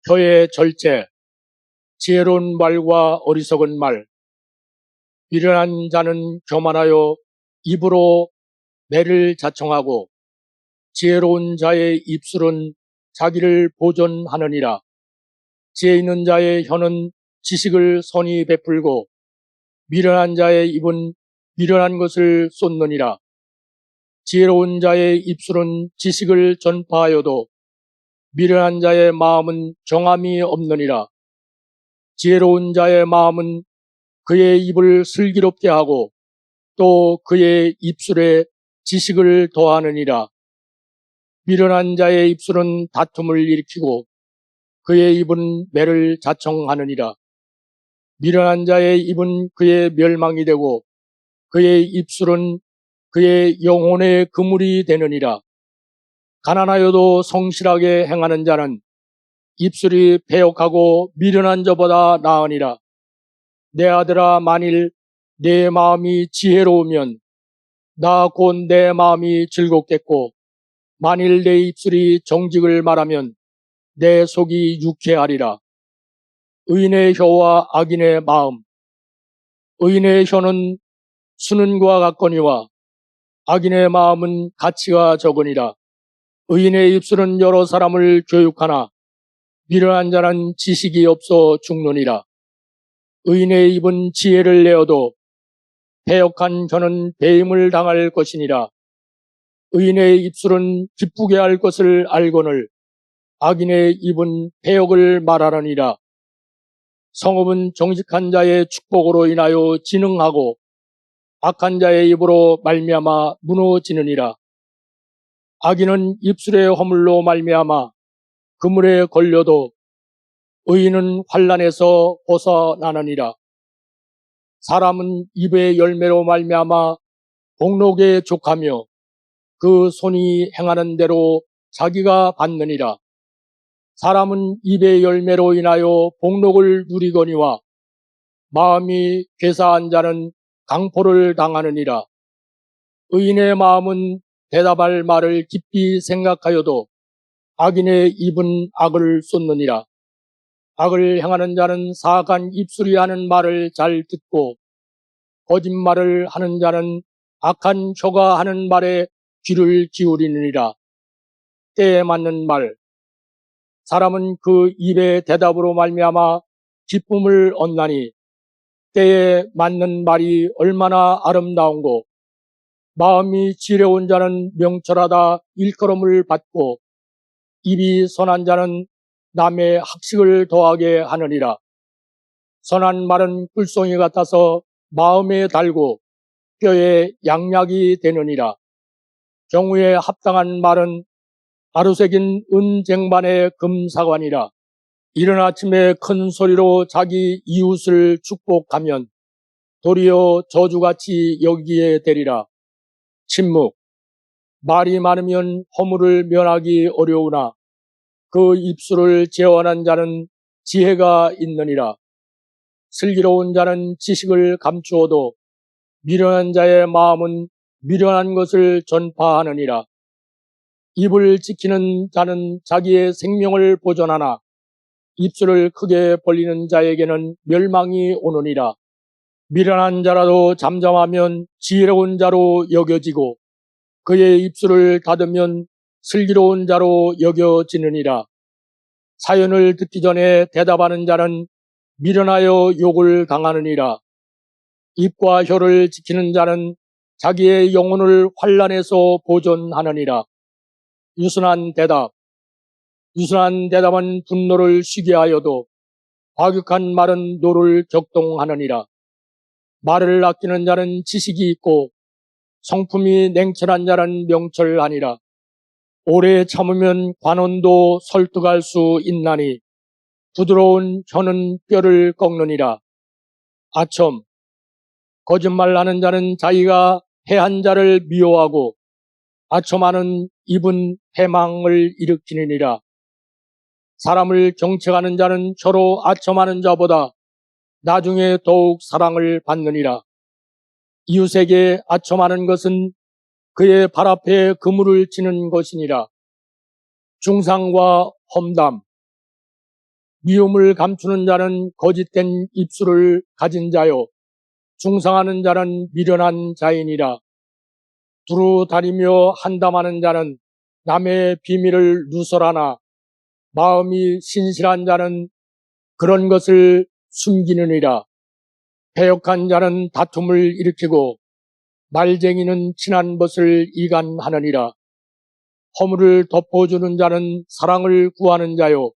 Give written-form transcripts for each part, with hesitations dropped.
혀의 절제, 지혜로운 말과 어리석은 말, 미련한 자는 교만하여 입으로 매를 자청하고 지혜로운 자의 입술은 자기를 보존하느니라. 지혜 있는 자의 혀는 지식을 선히 베풀고 미련한 자의 입은 미련한 것을 쏟느니라. 지혜로운 자의 입술은 지식을 전파하여도 미련한 자의 마음은 정함이 없느니라. 지혜로운 자의 마음은 그의 입을 슬기롭게 하고 또 그의 입술에 지식을 더하느니라. 미련한 자의 입술은 다툼을 일으키고 그의 입은 매를 자청하느니라. 미련한 자의 입은 그의 멸망이 되고 그의 입술은 그의 영혼의 그물이 되느니라. 가난하여도 성실하게 행하는 자는 입술이 배역하고 미련한 자보다 나으니라. 내 아들아, 만일 내 마음이 지혜로우면 나 곧 내 마음이 즐겁겠고 만일 내 입술이 정직을 말하면 내 속이 유쾌하리라. 의인의 혀와 악인의 마음, 의인의 혀는 수는과 같거니와 악인의 마음은 가치가 적으니라. 의인의 입술은 여러 사람을 교육하나 미련한 자는 지식이 없어 죽느니라. 의인의 입은 지혜를 내어도 패역한 혀는 배임을 당할 것이니라. 의인의 입술은 기쁘게 할 것을 알거늘 악인의 입은 패역을 말하느니라. 성읍은 정직한 자의 축복으로 인하여 진흥하고 악한 자의 입으로 말미암아 무너지느니라. 악인은 입술의 허물로 말미암아 그물에 걸려도 의인은 환난에서 벗어나느니라. 사람은 입의 열매로 말미암아 복록에 족하며 그 손이 행하는 대로 자기가 받느니라. 사람은 입의 열매로 인하여 복록을 누리거니와 마음이 괴사한 자는 강포를 당하느니라. 의인의 마음은 대답할 말을 깊이 생각하여도 악인의 입은 악을 쏟느니라. 악을 행하는 자는 사악한 입술이 하는 말을 잘 듣고 거짓말을 하는 자는 악한 혀가 하는 말에 귀를 기울이느니라. 때에 맞는 말, 사람은 그 입의 대답으로 말미암아 기쁨을 얻나니 때에 맞는 말이 얼마나 아름다운고 마음이 지혜로운 자는 명철하다 일컬음을 받고 입이 선한 자는 남의 학식을 더하게 하느니라. 선한 말은 꿀송이 같아서 마음에 달고 뼈에 양약이 되느니라. 경우에 합당한 말은 아루새긴 은쟁반의 금사관이라. 이른 아침에 큰 소리로 자기 이웃을 축복하면 도리어 저주같이 여기게 되리라. 침묵. 말이 많으면 허물을 면하기 어려우나 그 입술을 제어하는 자는 지혜가 있느니라. 슬기로운 자는 지식을 감추어도 미련한 자의 마음은 미련한 것을 전파하느니라. 입을 지키는 자는 자기의 생명을 보존하나 입술을 크게 벌리는 자에게는 멸망이 오느니라. 미련한 자라도 잠잠하면 지혜로운 자로 여겨지고 그의 입술을 닫으면 슬기로운 자로 여겨지느니라. 사연을 듣기 전에 대답하는 자는 미련하여 욕을 당하느니라. 입과 혀를 지키는 자는 자기의 영혼을 환난에서 보존하느니라. 유순한 대답. 유순한 대답은 분노를 쉬게 하여도 과격한 말은 노를 격동하느니라. 말을 아끼는 자는 지식이 있고 성품이 냉철한 자는 명철하니라. 오래 참으면 관원도 설득할 수 있나니 부드러운 혀는 뼈를 꺾느니라. 아첨. 거짓말하는 자는 자기가 해한 자를 미워하고 아첨하는 입은 해망을 일으키느니라. 사람을 경책하는 자는 서로 아첨하는 자보다 나중에 더욱 사랑을 받느니라. 이웃에게 아첨하는 것은 그의 발 앞에 그물을 치는 것이니라. 중상과 험담. 미움을 감추는 자는 거짓된 입술을 가진 자요. 중상하는 자는 미련한 자이니라. 두루 다니며 한담하는 자는 남의 비밀을 누설하나 마음이 신실한 자는 그런 것을 숨기느니라. 패역한 자는 다툼을 일으키고 말쟁이는 친한 것을 이간하느니라. 허물을 덮어주는 자는 사랑을 구하는 자요.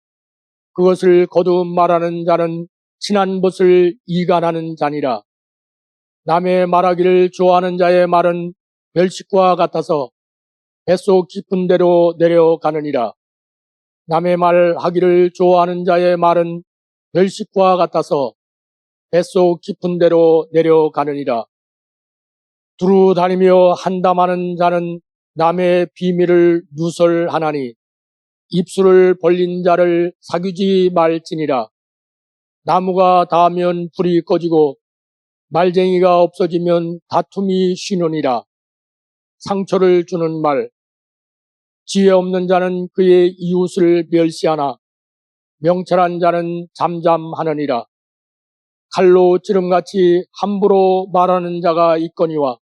그것을 거듭 말하는 자는 친한 것을 이간하는 자니라. 남의 말하기를 좋아하는 자의 말은 멸식과 같아서 뱃속 깊은 데로 내려가느니라. 남의 말하기를 좋아하는 자의 말은 멸식과 같아서 뱃속 깊은 데로 내려가느니라. 두루 다니며 한담하는 자는 남의 비밀을 누설하나니 입술을 벌린 자를 사귀지 말지니라. 나무가 닿으면 불이 꺼지고 말쟁이가 없어지면 다툼이 쉬느니라. 상처를 주는 말. 지혜 없는 자는 그의 이웃을 멸시하나 명철한 자는 잠잠하느니라. 칼로 찌름같이 함부로 말하는 자가 있거니와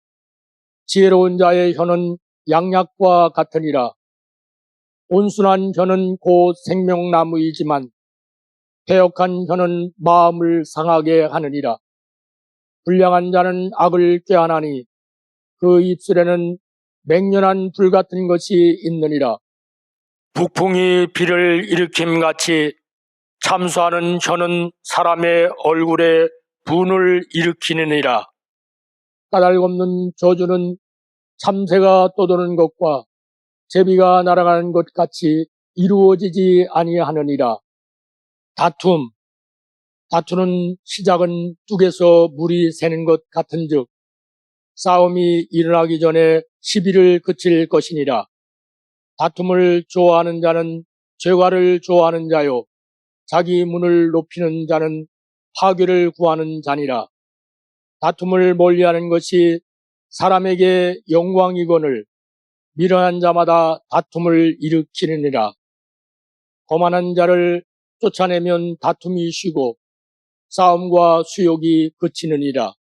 지혜로운 자의 혀는 양약과 같으니라. 온순한 혀는 곧 생명나무이지만 패역한 혀는 마음을 상하게 하느니라. 불량한 자는 악을 꾀하나니 그 입술에는 맹렬한 불 같은 것이 있느니라. 북풍이 비를 일으킴같이 참수하는 혀는 사람의 얼굴에 분을 일으키느니라. 까닭없는 저주는 참새가 떠도는 것과 제비가 날아가는 것 같이 이루어지지 아니하느니라. 다투는 시작은 뚝에서 물이 새는 것 같은즉 싸움이 일어나기 전에 시비를 그칠 것이니라. 다툼을 좋아하는 자는 죄과를 좋아하는 자요. 자기 문을 높이는 자는 파괴를 구하는 자니라. 다툼을 멀리하는 것이 사람에게 영광이거늘 미련한 자마다 다툼을 일으키느니라. 거만한 자를 쫓아내면 다툼이 쉬고 싸움과 수욕이 그치느니라.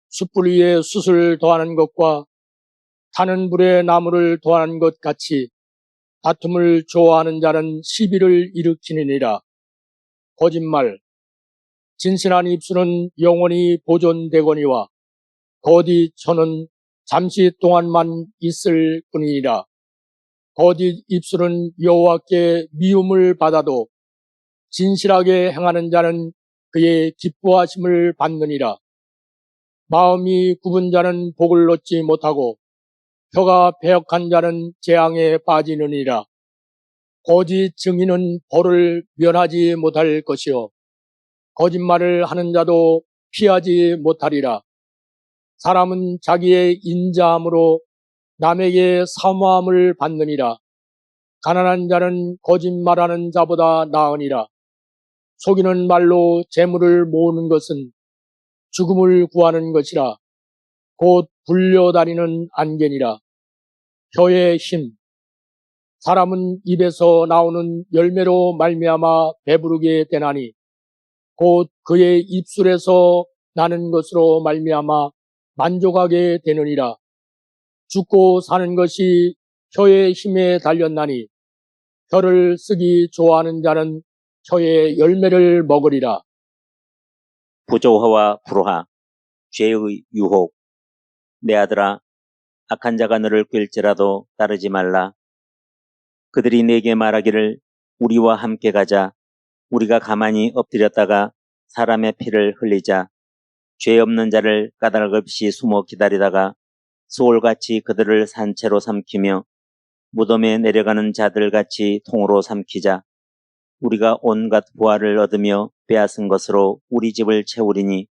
숯불 위에 숯을 더하는 것과 타는 불에 나무를 더하는 것 같이 다툼을 좋아하는 자는 시비를 일으키느니라. 거짓말. 진실한 입술은 영원히 보존되거니와 거짓 혀는 잠시 동안만 있을 뿐이니라. 거짓 입술은 여호와께 미움을 받아도 진실하게 행하는 자는 그의 기뻐하심을 받느니라. 마음이 굽은 자는 복을 얻지 못하고 혀가 배역한 자는 재앙에 빠지느니라. 거짓 증인은 벌을 면하지 못할 것이요 거짓말을 하는 자도 피하지 못하리라. 사람은 자기의 인자함으로 남에게 사모함을 받느니라. 가난한 자는 거짓말하는 자보다 나으니라. 속이는 말로 재물을 모으는 것은 죽음을 구하는 것이라. 곧 불려다니는 안개니라. 혀의 힘. 사람은 입에서 나오는 열매로 말미암아 배부르게 되나니 곧 그의 입술에서 나는 것으로 말미암아 만족하게 되느니라. 죽고 사는 것이 혀의 힘에 달렸나니 혀를 쓰기 좋아하는 자는 혀의 열매를 먹으리라. 부조화와 불화, 죄의 유혹. 내 아들아, 악한 자가 너를 꿰일지라도 따르지 말라. 그들이 내게 말하기를 우리와 함께 가자. 우리가 가만히 엎드렸다가 사람의 피를 흘리자. 죄 없는 자를 까닭 없이 숨어 기다리다가 소울같이 그들을 산채로 삼키며 무덤에 내려가는 자들같이 통으로 삼키자. 우리가 온갖 부활을 얻으며 빼앗은 것으로 우리 집을 채우리니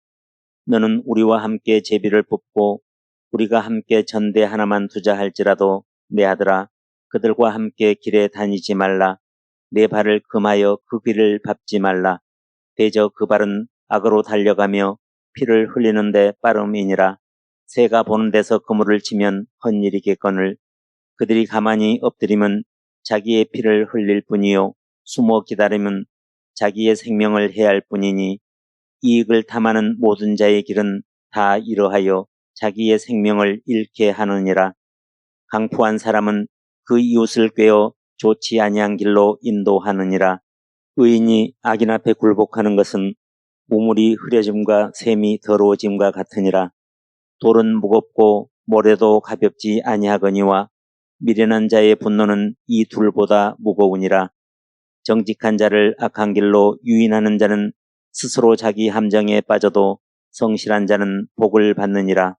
너는 우리와 함께 제비를 뽑고 우리가 함께 전대 하나만 두자 할지라도 내 아들아 그들과 함께 길에 다니지 말라. 내 발을 금하여 그 길을 밟지 말라. 대저 그 발은 악으로 달려가며 피를 흘리는데 빠름이니라. 새가 보는 데서 그물을 치면 헛일이겠거늘 그들이 가만히 엎드리면 자기의 피를 흘릴 뿐이요 숨어 기다리면 자기의 생명을 해할 뿐이니 이익을 탐하는 모든 자의 길은 다 이러하여 자기의 생명을 잃게 하느니라. 강포한 사람은 그 이웃을 꾀어 좋지 아니한 길로 인도하느니라. 의인이 악인 앞에 굴복하는 것은 우물이 흐려짐과 샘이 더러워짐과 같으니라. 돌은 무겁고 모래도 가볍지 아니하거니와 미련한 자의 분노는 이 둘보다 무거우니라. 정직한 자를 악한 길로 유인하는 자는 스스로 자기 함정에 빠져도 성실한 자는 복을 받느니라.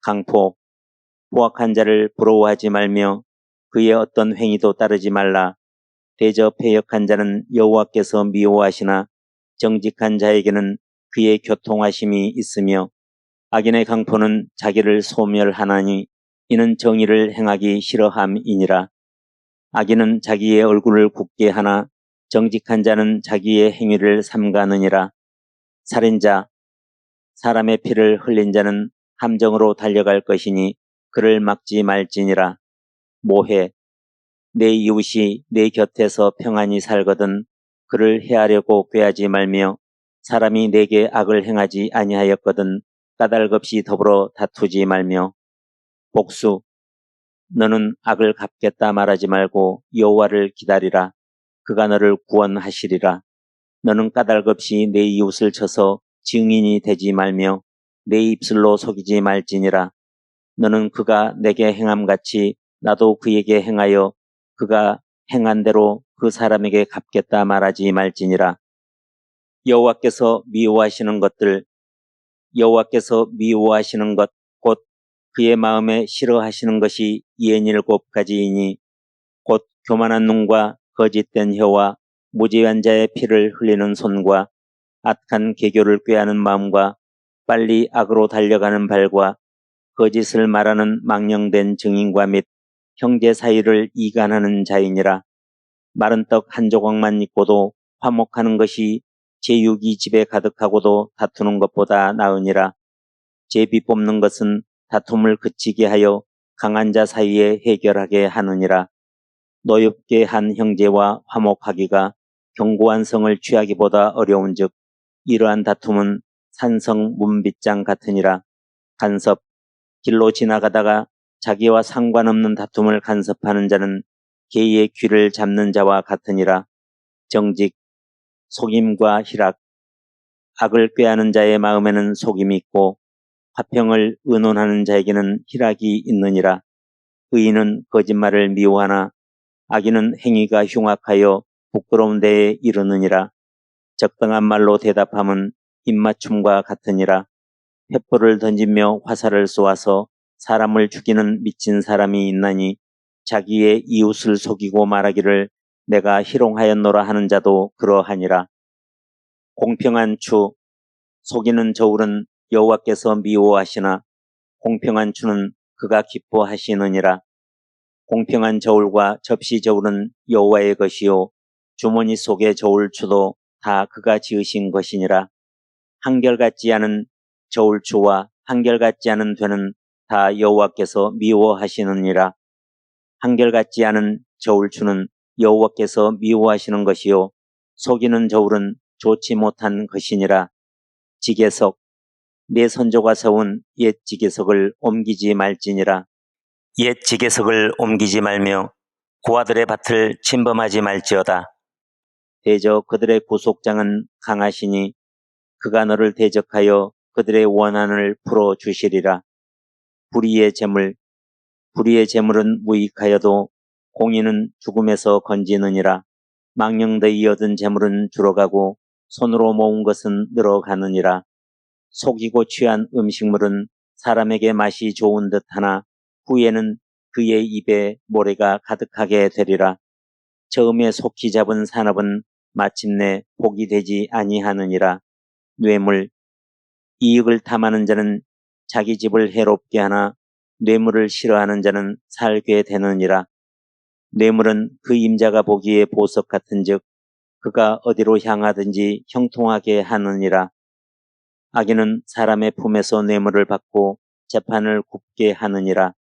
강포, 포악한 자를 부러워하지 말며 그의 어떤 행위도 따르지 말라. 대저 패역한 자는 여호와께서 미워하시나 정직한 자에게는 그의 교통하심이 있으며 악인의 강포는 자기를 소멸하나니 이는 정의를 행하기 싫어함이니라. 악인은 자기의 얼굴을 굳게 하나 정직한 자는 자기의 행위를 삼가느니라. 살인자, 사람의 피를 흘린 자는 함정으로 달려갈 것이니 그를 막지 말지니라. 모해, 내 이웃이 내 곁에서 평안히 살거든 그를 해하려고 꾀하지 말며 사람이 내게 악을 행하지 아니하였거든 까닭없이 더불어 다투지 말며. 복수, 너는 악을 갚겠다 말하지 말고 여호와를 기다리라. 그가 너를 구원하시리라. 너는 까닭없이 내 이웃을 쳐서 증인이 되지 말며 내 입술로 속이지 말지니라. 너는 그가 내게 행함같이 나도 그에게 행하여 그가 행한 대로 그 사람에게 갚겠다 말하지 말지니라. 여호와께서 미워하시는 것, 곧 그의 마음에 싫어하시는 것이 67가지이니 곧 교만한 눈과 거짓된 혀와 무지한 자의 피를 흘리는 손과 악한 계교를 꾀하는 마음과 빨리 악으로 달려가는 발과 거짓을 말하는 망령된 증인과 및 형제 사이를 이간하는 자이니라. 마른 떡 한 조각만 있고도 화목하는 것이 제육이 집에 가득하고도 다투는 것보다 나으니라. 제비 뽑는 것은 다툼을 그치게 하여 강한 자 사이에 해결하게 하느니라. 노엽게 한 형제와 화목하기가 견고한 성을 취하기보다 어려운즉 이러한 다툼은 산성 문빗장 같으니라. 간섭, 길로 지나가다가 자기와 상관없는 다툼을 간섭하는 자는 개의 귀를 잡는 자와 같으니라. 정직, 속임과 희락, 악을 꾀하는 자의 마음에는 속임이 있고 화평을 의논하는 자에게는 희락이 있느니라. 의인은 거짓말을 미워하나 악인은 행위가 흉악하여 부끄러운 데에 이르느니라. 적당한 말로 대답함은 입맞춤과 같으니라. 횃불을 던지며 화살을 쏘아서 사람을 죽이는 미친 사람이 있나니 자기의 이웃을 속이고 말하기를 내가 희롱하였노라 하는 자도 그러하니라. 공평한 추, 속이는 저울은 여호와께서 미워하시나 공평한 추는 그가 기뻐하시느니라. 공평한 저울과 접시 저울은 여호와의 것이요 주머니 속의 저울추도 다 그가 지으신 것이니라. 한결같지 않은 저울추와 한결같지 않은 되는 다 여호와께서 미워하시느니라. 한결같지 않은 저울추는 여호와께서 미워하시는 것이요 속이는 저울은 좋지 못한 것이니라. 지게석, 내 선조가 세운 옛 지게석을 옮기지 말지니라. 옛 지게석을 옮기지 말며 고아들의 밭을 침범하지 말지어다. 대저 그들의 구속장은 강하시니 그가 너를 대적하여 그들의 원한을 풀어주시리라. 불의의 재물은 무익하여도 공의는 죽음에서 건지느니라. 망령되이 얻은 재물은 줄어가고 손으로 모은 것은 늘어가느니라. 속이고 취한 음식물은 사람에게 맛이 좋은 듯하나 후에는 그의 입에 모래가 가득하게 되리라. 처음에 속히 잡은 산업은 마침내 복이 되지 아니하느니라. 뇌물, 이익을 탐하는 자는 자기 집을 해롭게 하나 뇌물을 싫어하는 자는 살게 되느니라. 뇌물은 그 임자가 보기에 보석 같은즉 그가 어디로 향하든지 형통하게 하느니라. 악인은 사람의 품에서 뇌물을 받고 재판을 굽게 하느니라.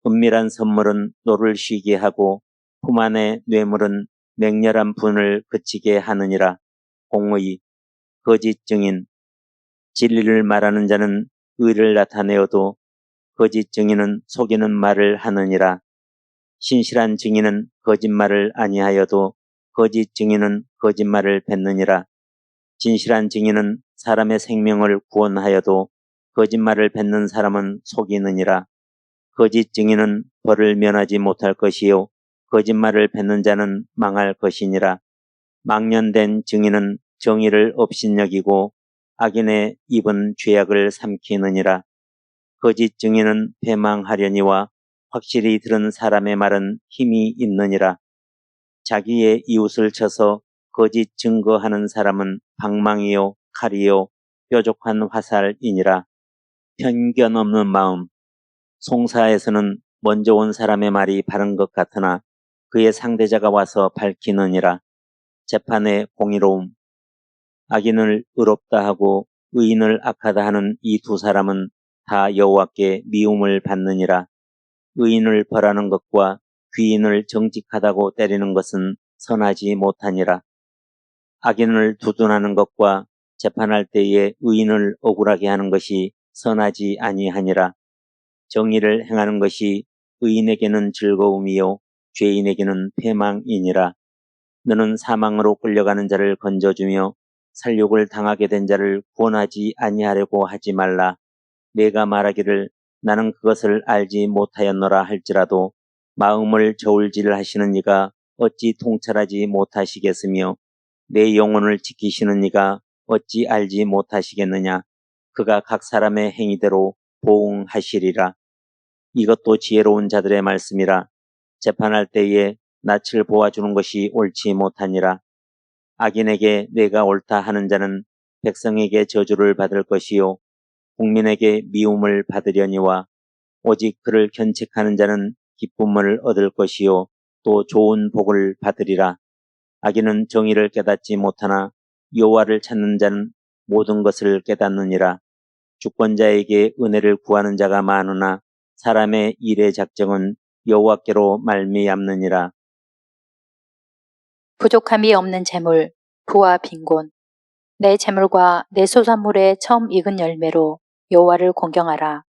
은밀한 선물은 노를 쉬게 하고 품 안의 뇌물은 맹렬한 분을 그치게 하느니라. 공의, 거짓 증인, 진리를 말하는 자는 의를 나타내어도 거짓 증인은 속이는 말을 하느니라. 신실한 증인은 거짓말을 아니하여도 거짓 증인은 거짓말을 뱉느니라. 진실한 증인은 사람의 생명을 구원하여도 거짓말을 뱉는 사람은 속이느니라. 거짓 증인은 벌을 면하지 못할 것이요 거짓말을 뱉는 자는 망할 것이니라. 망년된 증인은 정의를 업신여기고 악인의 입은 죄악을 삼키느니라. 거짓 증인은 패망하려니와 확실히 들은 사람의 말은 힘이 있느니라. 자기의 이웃을 쳐서 거짓 증거하는 사람은 방망이요 칼이요 뾰족한 화살이니라. 편견 없는 마음. 송사에서는 먼저 온 사람의 말이 바른 것 같으나 그의 상대자가 와서 밝히느니라. 재판의 공의로움. 악인을 의롭다 하고 의인을 악하다 하는 이 두 사람은 다 여호와께 미움을 받느니라. 의인을 벌하는 것과 귀인을 정직하다고 때리는 것은 선하지 못하니라. 악인을 두둔하는 것과 재판할 때에 의인을 억울하게 하는 것이 선하지 아니하니라. 정의를 행하는 것이 의인에게는 즐거움이요 죄인에게는 패망이니라. 너는 사망으로 끌려가는 자를 건져주며 살육을 당하게 된 자를 구원하지 아니하려고 하지 말라. 내가 말하기를 나는 그것을 알지 못하였노라 할지라도 마음을 저울질하시는 이가 어찌 통찰하지 못하시겠으며 내 영혼을 지키시는 이가 어찌 알지 못하시겠느냐. 그가 각 사람의 행위대로 보응하시리라. 이것도 지혜로운 자들의 말씀이라. 재판할 때에 낯을 보아주는 것이 옳지 못하니라. 악인에게 내가 옳다 하는 자는 백성에게 저주를 받을 것이요 국민에게 미움을 받으려니와 오직 그를 견책하는 자는 기쁨을 얻을 것이요 또 좋은 복을 받으리라. 악인은 정의를 깨닫지 못하나 여호와를 찾는 자는 모든 것을 깨닫느니라. 주권자에게 은혜를 구하는 자가 많으나 사람의 일의 작정은 여호와께로 말미암느니라. 부족함이 없는 재물, 부와 빈곤. 내 재물과 내 소산물의 처음 익은 열매로 여호와를 공경하라.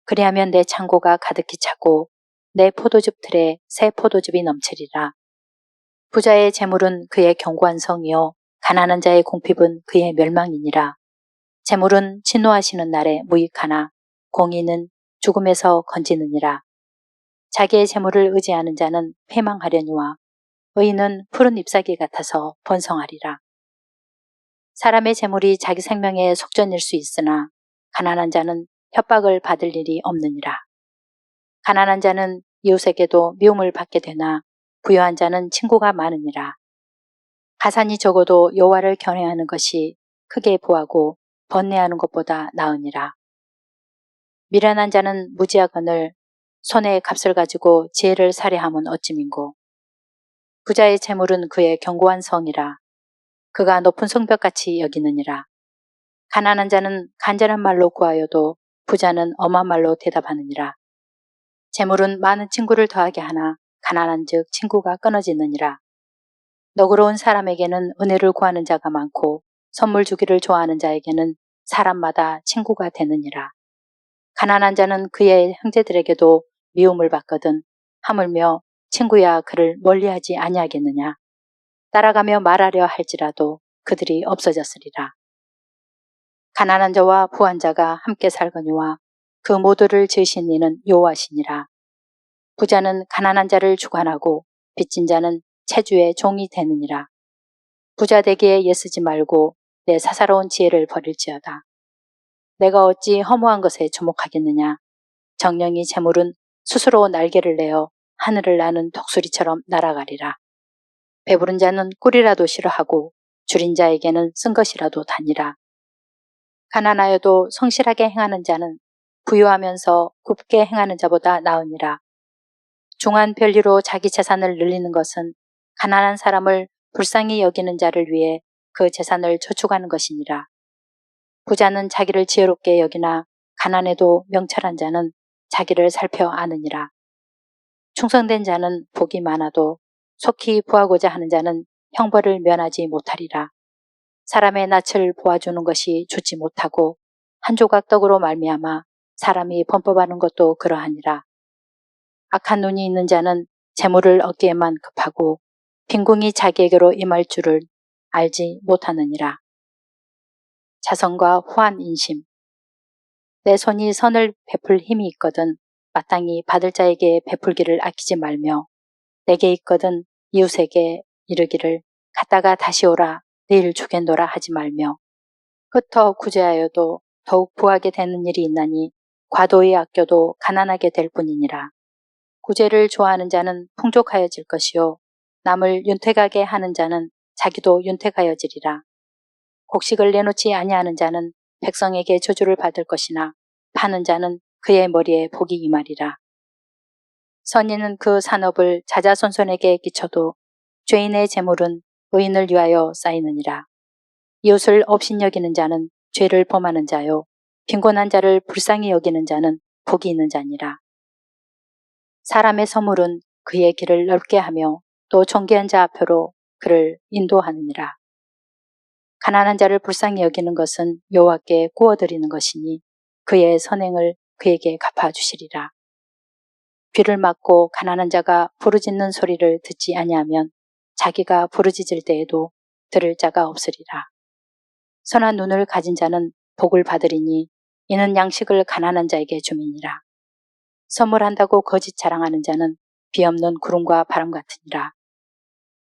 그리하면 내 창고가 가득히 차고 내 포도즙 틀에 새 포도즙이 넘치리라. 부자의 재물은 그의 견고한 성이요 가난한 자의 공핍은 그의 멸망이니라. 재물은 진노하시는 날에 무익하나 공의는 죽음에서 건지느니라. 자기의 재물을 의지하는 자는 패망하려니와 의인은 푸른 잎사귀 같아서 번성하리라. 사람의 재물이 자기 생명의 속전일 수 있으나 가난한 자는 협박을 받을 일이 없느니라. 가난한 자는 이웃에게도 미움을 받게 되나 부유한 자는 친구가 많으니라. 가산이 적어도 여호와를 경외하는 것이 크게 부하고 번뇌하는 것보다 나으니라. 미련한 자는 무지하거늘 손에 값을 가지고 지혜를 살해함은 어찌민고. 부자의 재물은 그의 견고한 성이라. 그가 높은 성벽같이 여기느니라. 가난한 자는 간절한 말로 구하여도 부자는 엄한 말로 대답하느니라. 재물은 많은 친구를 더하게 하나 가난한 즉 친구가 끊어지느니라. 너그러운 사람에게는 은혜를 구하는 자가 많고 선물 주기를 좋아하는 자에게는 사람마다 친구가 되느니라. 가난한 자는 그의 형제들에게도 미움을 받거든 하물며 친구야 그를 멀리하지 아니하겠느냐. 따라가며 말하려 할지라도 그들이 없어졌으리라. 가난한 자와 부한 자가 함께 살거니와 그 모두를 지으신 이는 여호와시니라. 부자는 가난한 자를 주관하고 빚진 자는 채주의 종이 되느니라. 부자 되기에 애쓰지 말고 내 사사로운 지혜를 버릴지어다. 내가 어찌 허무한 것에 주목하겠느냐. 정령이 재물은 스스로 날개를 내어 하늘을 나는 독수리처럼 날아가리라. 배부른 자는 꿀이라도 싫어하고 줄인 자에게는 쓴 것이라도 다니라. 가난하여도 성실하게 행하는 자는 부유하면서 굽게 행하는 자보다 나으니라. 중한 별리로 자기 재산을 늘리는 것은 가난한 사람을 불쌍히 여기는 자를 위해 그 재산을 저축하는 것이니라. 부자는 자기를 지혜롭게 여기나 가난해도 명철한 자는 자기를 살펴 아느니라. 충성된 자는 복이 많아도 속히 구하고자 하는 자는 형벌을 면하지 못하리라. 사람의 낯을 보아주는 것이 좋지 못하고 한 조각 떡으로 말미암아 사람이 범법하는 것도 그러하니라. 악한 눈이 있는 자는 재물을 얻기에만 급하고 빈궁이 자기에게로 임할 줄을 알지 못하느니라. 자성과 후한 인심. 내 손이 선을 베풀 힘이 있거든 마땅히 받을 자에게 베풀기를 아끼지 말며 내게 있거든 이웃에게 이르기를 갔다가 다시 오라 내일 주겠노라 하지 말며 흩어 구제하여도 더욱 부하게 되는 일이 있나니 과도히 아껴도 가난하게 될 뿐이니라. 구제를 좋아하는 자는 풍족하여질 것이요 남을 윤택하게 하는 자는 자기도 윤택하여지리라. 곡식을 내놓지 아니하는 자는 백성에게 저주를 받을 것이나 파는 자는 그의 머리에 복이 임하리라. 선인은 그 산업을 자자손손에게 끼쳐도 죄인의 재물은 의인을 위하여 쌓이느니라. 이웃을 업신여기는 자는 죄를 범하는 자요 빈곤한 자를 불쌍히 여기는 자는 복이 있는 자니라. 사람의 선물은 그의 길을 넓게 하며 또 존귀한 자 앞으로 그를 인도하느니라. 가난한 자를 불쌍히 여기는 것은 여호와께 구워드리는 것이니 그의 선행을 그에게 갚아주시리라. 귀를 막고 가난한 자가 부르짖는 소리를 듣지 아니하면 자기가 부르짖을 때에도 들을 자가 없으리라. 선한 눈을 가진 자는 복을 받으리니 이는 양식을 가난한 자에게 줌이니라. 선물한다고 거짓 자랑하는 자는 비없는 구름과 바람 같으니라.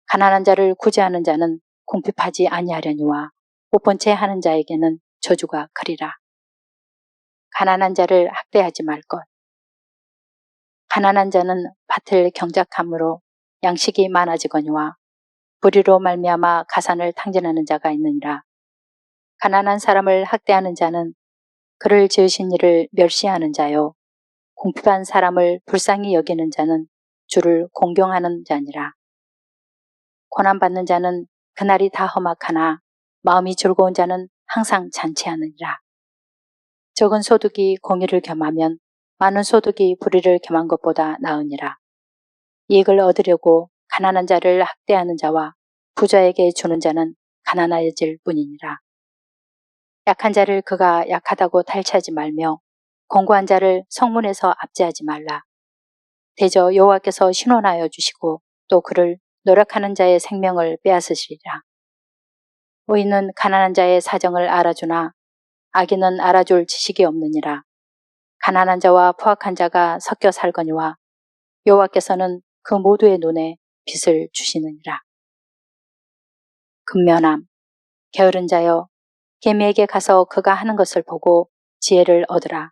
가난한 자를 구제하는 자는 궁핍하지 아니하려니와 못 본 채 하는 자에게는 저주가 크리라. 가난한 자를 학대하지 말 것. 가난한 자는 밭을 경작함으로 양식이 많아지거니와 불의로 말미암아 가산을 탕진하는 자가 있느니라. 가난한 사람을 학대하는 자는 그를 지으신 이를 멸시하는 자요 궁핍한 사람을 불쌍히 여기는 자는 주를 공경하는 자니라. 고난받는 자는 그날이 다 험악하나 마음이 즐거운 자는 항상 잔치하느니라. 적은 소득이 공의를 겸하면 많은 소득이 불의를 겸한 것보다 나으니라. 이익을 얻으려고 가난한 자를 학대하는 자와 부자에게 주는 자는 가난하여질 뿐이니라. 약한 자를 그가 약하다고 탈취하지 말며 권고한 자를 성문에서 압제하지 말라. 대저 여호와께서 신원하여 주시고 또 그를 노력하는 자의 생명을 빼앗으시리라. 의인은 가난한 자의 사정을 알아주나 악인은 알아줄 지식이 없느니라. 가난한 자와 포악한 자가 섞여 살거니와 여호와께서는 그 모두의 눈에 빛을 주시느니라. 근면함. 게으른 자여 개미에게 가서 그가 하는 것을 보고 지혜를 얻으라.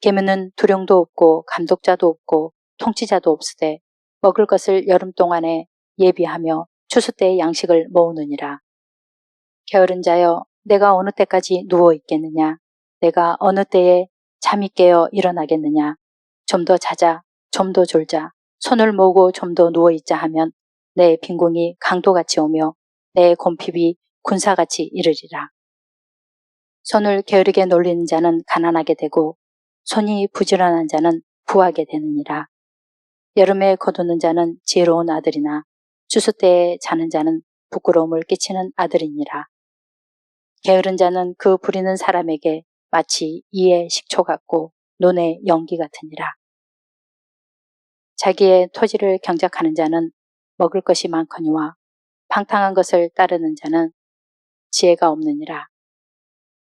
개미는 두령도 없고 감독자도 없고 통치자도 없으되 먹을 것을 여름 동안에 예비하며 추수 때의 양식을 모으느니라. 게으른 자여 내가 어느 때까지 누워 있겠느냐. 내가 어느 때에 잠이 깨어 일어나겠느냐. 좀 더 자자, 좀 더 졸자, 손을 모으고 좀 더 누워 있자 하면 내 빈궁이 강도같이 오며 내 곰핍이 군사같이 이르리라. 손을 게으르게 놀리는 자는 가난하게 되고 손이 부지런한 자는 부하게 되느니라. 여름에 거두는 자는 지혜로운 아들이나 추수 때에 자는 자는 부끄러움을 끼치는 아들이니라. 게으른 자는 그 부리는 사람에게 마치 이의 식초 같고 논의 연기 같으니라. 자기의 토지를 경작하는 자는 먹을 것이 많거니와 방탕한 것을 따르는 자는 지혜가 없느니라.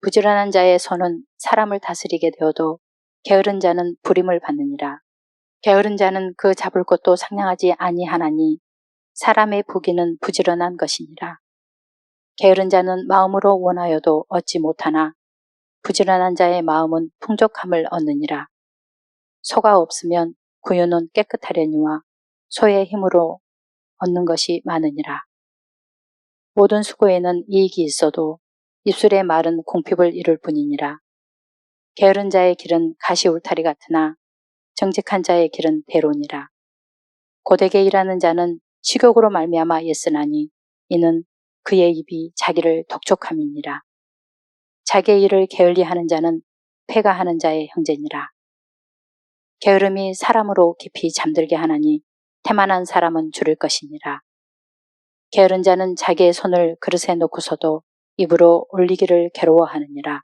부지런한 자의 손은 사람을 다스리게 되어도 게으른 자는 부림을 받느니라. 게으른 자는 그 잡을 것도 상냥하지 아니하나니 사람의 부귀는 부지런한 것이니라. 게으른 자는 마음으로 원하여도 얻지 못하나 부지런한 자의 마음은 풍족함을 얻느니라. 소가 없으면 구유는 깨끗하려니와 소의 힘으로 얻는 것이 많으니라. 모든 수고에는 이익이 있어도 입술의 말은 궁핍을 이룰 뿐이니라. 게으른 자의 길은 가시 울타리 같으나 정직한 자의 길은 대로니라. 고되게 일하는 자는 식욕으로 말미암아 예쓰나니 이는 그의 입이 자기를 독촉함이니라. 자기의 일을 게을리하는 자는 패가하는 자의 형제니라. 게으름이 사람으로 깊이 잠들게 하나니 태만한 사람은 줄일 것이니라. 게으른 자는 자기의 손을 그릇에 놓고서도 입으로 올리기를 괴로워하느니라.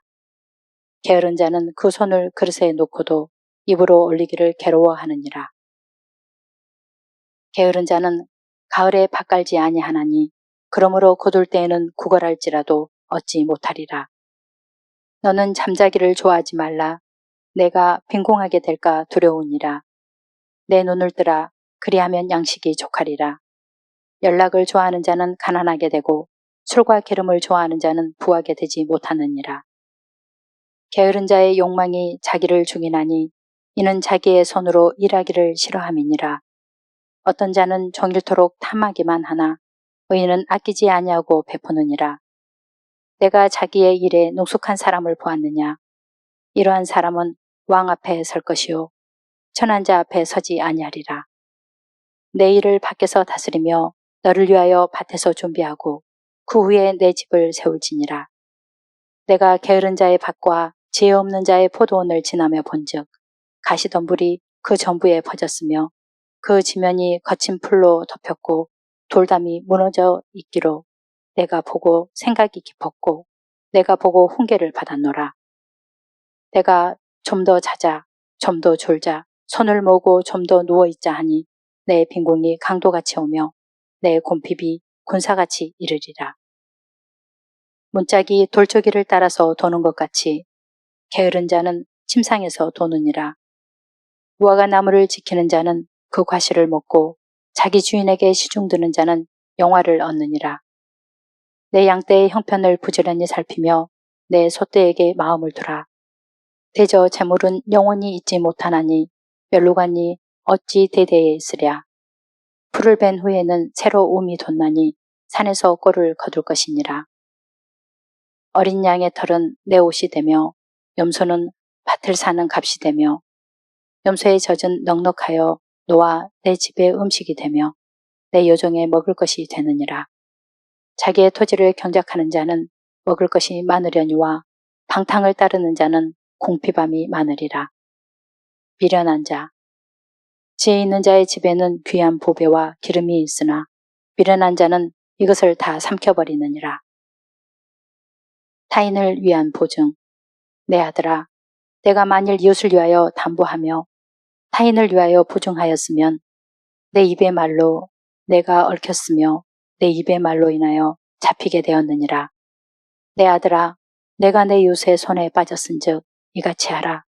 게으른 자는 그 손을 그릇에 놓고도 입으로 올리기를 괴로워하느니라. 게으른 자는 가을에 밭갈지 아니하나니 그러므로 거둘 때에는 구걸할지라도 얻지 못하리라. 너는 잠자기를 좋아하지 말라. 내가 빈공하게 될까 두려우니라. 내 눈을 뜨라. 그리하면 양식이 족하리라. 연락을 좋아하는 자는 가난하게 되고 술과 기름을 좋아하는 자는 부하게 되지 못하느니라. 게으른 자의 욕망이 자기를 죽이나니 이는 자기의 손으로 일하기를 싫어함이니라. 어떤 자는 종일토록 탐하기만 하나 의인은 아끼지 아니하고 베푸느니라. 내가 자기의 일에 능숙한 사람을 보았느냐. 이러한 사람은 왕 앞에 설 것이요 천한 자 앞에 서지 아니하리라. 내 일을 밖에서 다스리며 너를 위하여 밭에서 준비하고 그 후에 내 집을 세울지니라. 내가 게으른 자의 밭과 지혜 없는 자의 포도원을 지나며 본즉 가시덤불이 그 전부에 퍼졌으며 그 지면이 거친 풀로 덮였고 돌담이 무너져 있기로 내가 보고 생각이 깊었고 내가 보고 훈계를 받았노라. 내가 좀 더 자자, 좀 더 졸자, 손을 모으고 좀 더 누워있자 하니 내 빈궁이 강도같이 오며 내 곰핍이 군사같이 이르리라. 문짝이 돌조기를 따라서 도는 것 같이 게으른 자는 침상에서 도느니라. 무화과 나무를 지키는 자는 그 과실을 먹고 자기 주인에게 시중드는 자는 영화를 얻느니라. 내 양떼의 형편을 부지런히 살피며 내 소떼에게 마음을 두라. 대저 재물은 영원히 있지 못하나니 멸루관이 어찌 대대에 있으랴. 풀을 벤 후에는 새로 움이 돋나니 산에서 꼴을 거둘 것이니라. 어린 양의 털은 내 옷이 되며 염소는 밭을 사는 값이 되며 염소의 젖은 넉넉하여 노아 내 집의 음식이 되며 내 여종의 먹을 것이 되느니라. 자기의 토지를 경작하는 자는 먹을 것이 많으려니와 방탕을 따르는 자는 궁핍함이 많으리라. 미련한 자. 지혜 있는 자의 집에는 귀한 보배와 기름이 있으나 미련한 자는 이것을 다 삼켜버리느니라. 타인을 위한 보증. 내 아들아, 내가 만일 이웃을 위하여 담보하며 타인을 위하여 보증하였으면 내 입의 말로 내가 얽혔으며 내 입의 말로 인하여 잡히게 되었느니라. 내 아들아, 내가 내 이웃의 손에 빠졌은즉 이같이 하라.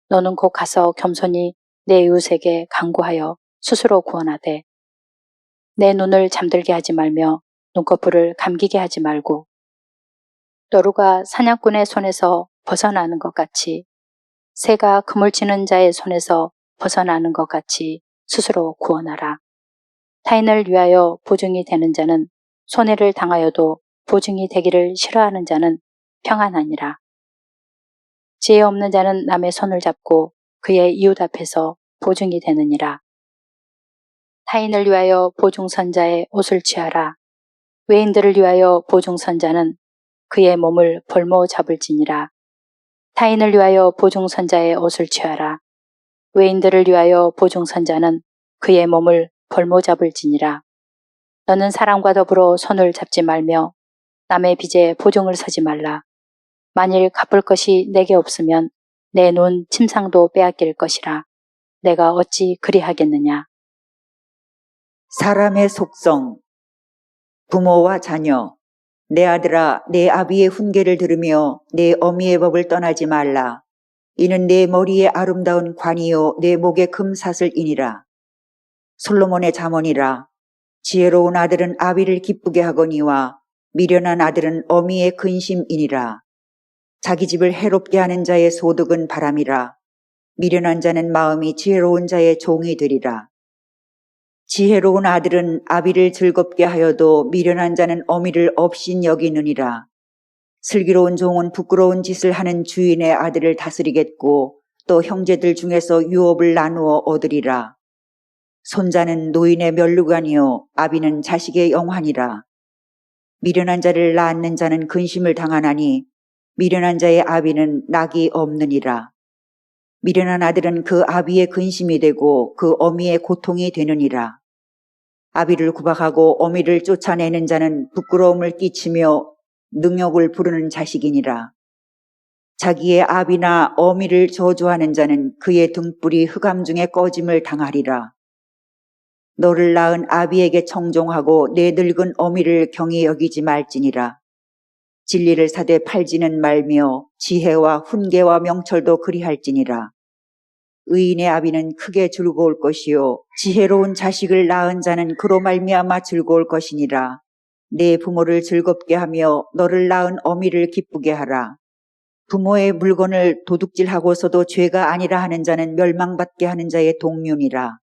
너는 곧 가서 겸손히 내 이웃에게 간구하여 스스로 구원하되 내 눈을 잠들게 하지 말며 눈꺼풀을 감기게 하지 말고 노루가 사냥꾼의 손에서 벗어나는 것 같이 새가 그물 치는 자의 손에서 벗어나는 것 같이 스스로 구원하라. 타인을 위하여 보증이 되는 자는 손해를 당하여도 보증이 되기를 싫어하는 자는 평안하니라. 지혜 없는 자는 남의 손을 잡고 그의 이웃 앞에서 보증이 되느니라. 타인을 위하여 보증선자의 옷을 취하라. 외인들을 위하여 보증선자는 그의 몸을 볼모 잡을지니라. 타인을 위하여 보증선자의 옷을 취하라. 외인들을 위하여 보증선자는 그의 몸을 볼모 잡을지니라. 너는 사람과 더불어 손을 잡지 말며 남의 빚에 보증을 서지 말라. 만일 갚을 것이 내게 없으면 내 눈 침상도 빼앗길 것이라. 내가 어찌 그리하겠느냐. 사람의 속성. 부모와 자녀. 내 아들아, 내 아비의 훈계를 들으며 내 어미의 법을 떠나지 말라. 이는 내 머리에 아름다운 관이요 내 목에 금사슬이니라. 솔로몬의 잠언이라. 지혜로운 아들은 아비를 기쁘게 하거니와 미련한 아들은 어미의 근심이니라. 자기 집을 해롭게 하는 자의 소득은 바람이라. 미련한 자는 마음이 지혜로운 자의 종이 되리라. 지혜로운 아들은 아비를 즐겁게 하여도 미련한 자는 어미를 업신 여기느니라. 슬기로운 종은 부끄러운 짓을 하는 주인의 아들을 다스리겠고 또 형제들 중에서 유업을 나누어 얻으리라. 손자는 노인의 멸류관이요 아비는 자식의 영환이라. 미련한 자를 낳는 자는 근심을 당하나니 미련한 자의 아비는 낙이 없느니라. 미련한 아들은 그 아비의 근심이 되고 그 어미의 고통이 되느니라. 아비를 구박하고 어미를 쫓아내는 자는 부끄러움을 끼치며 능욕을 부르는 자식이니라. 자기의 아비나 어미를 저주하는 자는 그의 등불이 흑암 중에 꺼짐을 당하리라. 너를 낳은 아비에게 청종하고 내 늙은 어미를 경히 여기지 말지니라. 진리를 사되 팔지는 말며 지혜와 훈계와 명철도 그리할지니라. 의인의 아비는 크게 즐거울 것이요 지혜로운 자식을 낳은 자는 그로 말미암아 즐거울 것이니라. 내 부모를 즐겁게 하며 너를 낳은 어미를 기쁘게 하라. 부모의 물건을 도둑질하고서도 죄가 아니라 하는 자는 멸망받게 하는 자의 동륜이라.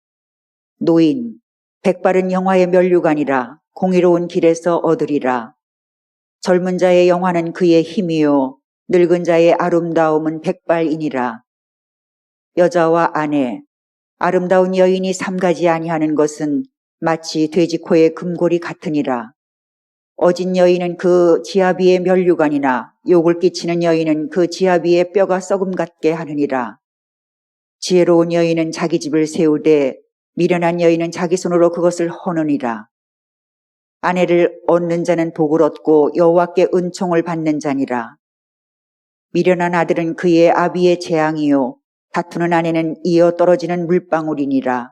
노인, 백발은 영화의 면류관이라. 공의로운 길에서 얻으리라. 젊은 자의 영화는 그의 힘이요 늙은 자의 아름다움은 백발이니라. 여자와 아내, 아름다운 여인이 삼가지 아니하는 것은 마치 돼지 코의 금골이 같으니라. 어진 여인은 그 지아비의 면류관이나 욕을 끼치는 여인은 그 지아비의 뼈가 썩음 같게 하느니라. 지혜로운 여인은 자기 집을 세우되 미련한 여인은 자기 손으로 그것을 허느니라. 아내를 얻는 자는 복을 얻고 여호와께 은총을 받는 자니라. 미련한 아들은 그의 아비의 재앙이요 다투는 아내는 이어 떨어지는 물방울이니라.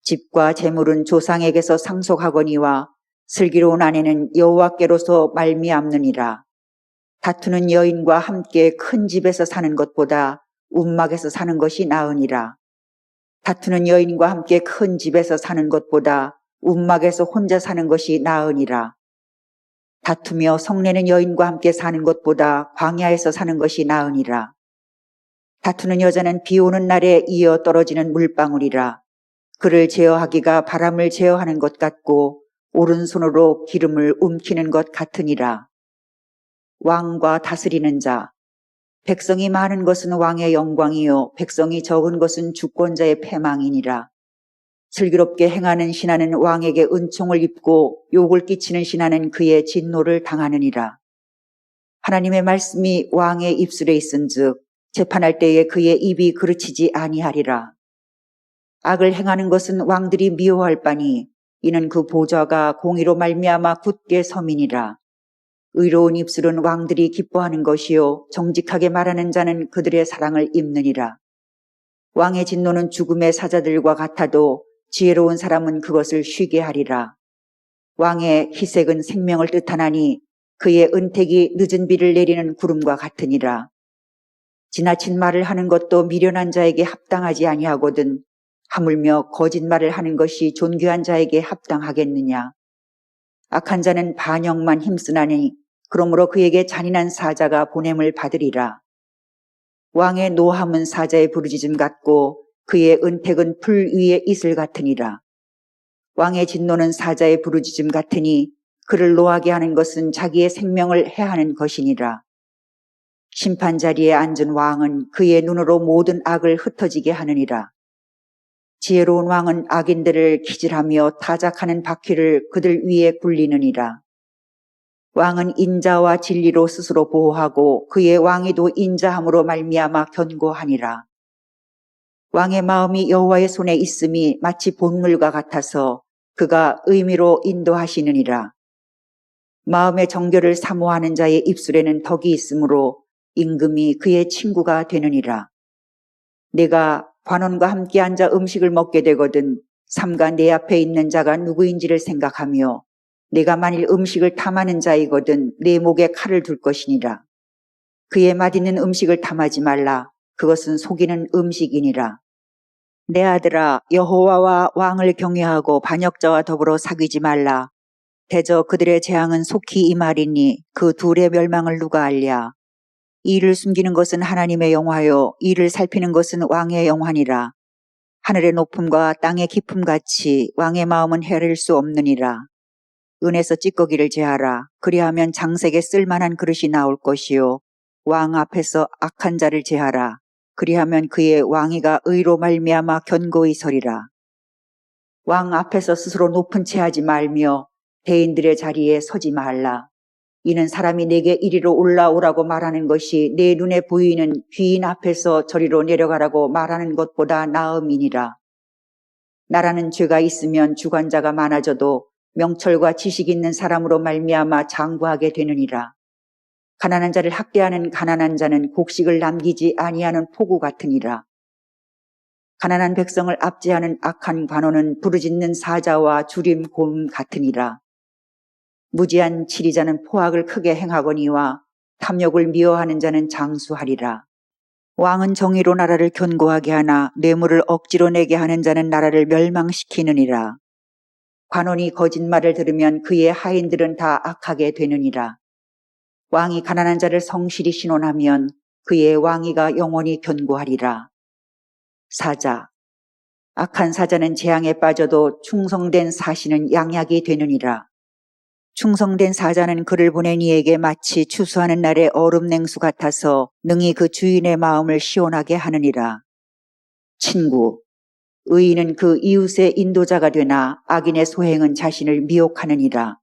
집과 재물은 조상에게서 상속하거니와 슬기로운 아내는 여호와께로서 말미암느니라. 다투는 여인과 함께 큰 집에서 사는 것보다 움막에서 사는 것이 나으니라. 다투는 여인과 함께 큰 집에서 사는 것보다 움막에서 혼자 사는 것이 나으니라. 다투며 성내는 여인과 함께 사는 것보다 광야에서 사는 것이 나으니라. 다투는 여자는 비 오는 날에 이어 떨어지는 물방울이라. 그를 제어하기가 바람을 제어하는 것 같고 오른손으로 기름을 움키는 것 같으니라. 왕과 다스리는 자, 백성이 많은 것은 왕의 영광이요 백성이 적은 것은 주권자의 패망이니라. 슬기롭게 행하는 신하는 왕에게 은총을 입고 욕을 끼치는 신하는 그의 진노를 당하느니라. 하나님의 말씀이 왕의 입술에 있은즉 재판할 때에 그의 입이 그르치지 아니하리라. 악을 행하는 것은 왕들이 미워할 바니 이는 그 보좌가 공의로 말미암아 굳게 서민이라. 의로운 입술은 왕들이 기뻐하는 것이요 정직하게 말하는 자는 그들의 사랑을 입느니라. 왕의 진노는 죽음의 사자들과 같아도 지혜로운 사람은 그것을 쉬게 하리라. 왕의 희색은 생명을 뜻하나니 그의 은택이 늦은 비를 내리는 구름과 같으니라. 지나친 말을 하는 것도 미련한 자에게 합당하지 아니하거든 하물며 거짓말을 하는 것이 존귀한 자에게 합당하겠느냐. 악한 자는 반역만 힘쓰나니 그러므로 그에게 잔인한 사자가 보냄을 받으리라. 왕의 노함은 사자의 부르짖음 같고 그의 은택은 풀 위의 이슬 같으니라. 왕의 진노는 사자의 부르짖음 같으니 그를 노하게 하는 것은 자기의 생명을 해하는 것이니라. 심판 자리에 앉은 왕은 그의 눈으로 모든 악을 흩어지게 하느니라. 지혜로운 왕은 악인들을 기질하며 타작하는 바퀴를 그들 위에 굴리느니라. 왕은 인자와 진리로 스스로 보호하고 그의 왕위도 인자함으로 말미암아 견고하니라. 왕의 마음이 여호와의 손에 있음이 마치 본물과 같아서 그가 의미로 인도하시느니라. 마음의 정결을 사모하는 자의 입술에는 덕이 있으므로 임금이 그의 친구가 되느니라. 내가 관원과 함께 앉아 음식을 먹게 되거든 삼가 내 앞에 있는 자가 누구인지를 생각하며 내가 만일 음식을 탐하는 자이거든 내 목에 칼을 둘 것이니라. 그의 맛있는 음식을 탐하지 말라. 그것은 속이는 음식이니라. 내 아들아 여호와와 왕을 경외하고 반역자와 더불어 사귀지 말라. 대저 그들의 재앙은 속히 임하리니 그 둘의 멸망을 누가 알랴. 이를 숨기는 것은 하나님의 영화요 이를 살피는 것은 왕의 영화니라. 하늘의 높음과 땅의 깊음 같이 왕의 마음은 헤아릴 수 없느니라. 은에서 찌꺼기를 제하라. 그리하면 장색에 쓸만한 그릇이 나올 것이요 왕 앞에서 악한 자를 제하라. 그리하면 그의 왕위가 의로 말미암아 견고히 서리라. 왕 앞에서 스스로 높은 채 하지 말며 대인들의 자리에 서지 말라. 이는 사람이 내게 이리로 올라오라고 말하는 것이 내 눈에 보이는 귀인 앞에서 저리로 내려가라고 말하는 것보다 나음이니라. 나라는 죄가 있으면 주관자가 많아져도 명철과 지식 있는 사람으로 말미암아 장구하게 되느니라. 가난한 자를 학대하는 가난한 자는 곡식을 남기지 아니하는 폭우 같으니라. 가난한 백성을 압제하는 악한 관원은 부르짖는 사자와 주림 곰 같으니라. 무지한 치리자는 포악을 크게 행하거니와 탐욕을 미워하는 자는 장수하리라. 왕은 정의로 나라를 견고하게 하나 뇌물을 억지로 내게 하는 자는 나라를 멸망시키느니라. 관원이 거짓말을 들으면 그의 하인들은 다 악하게 되느니라. 왕이 가난한 자를 성실히 신원하면 그의 왕위가 영원히 견고하리라. 사자. 악한 사자는 재앙에 빠져도 충성된 사신은 양약이 되느니라. 충성된 사자는 그를 보낸 이에게 마치 추수하는 날의 얼음 냉수 같아서 능히 그 주인의 마음을 시원하게 하느니라. 친구. 의인은 그 이웃의 인도자가 되나 악인의 소행은 자신을 미혹하느니라.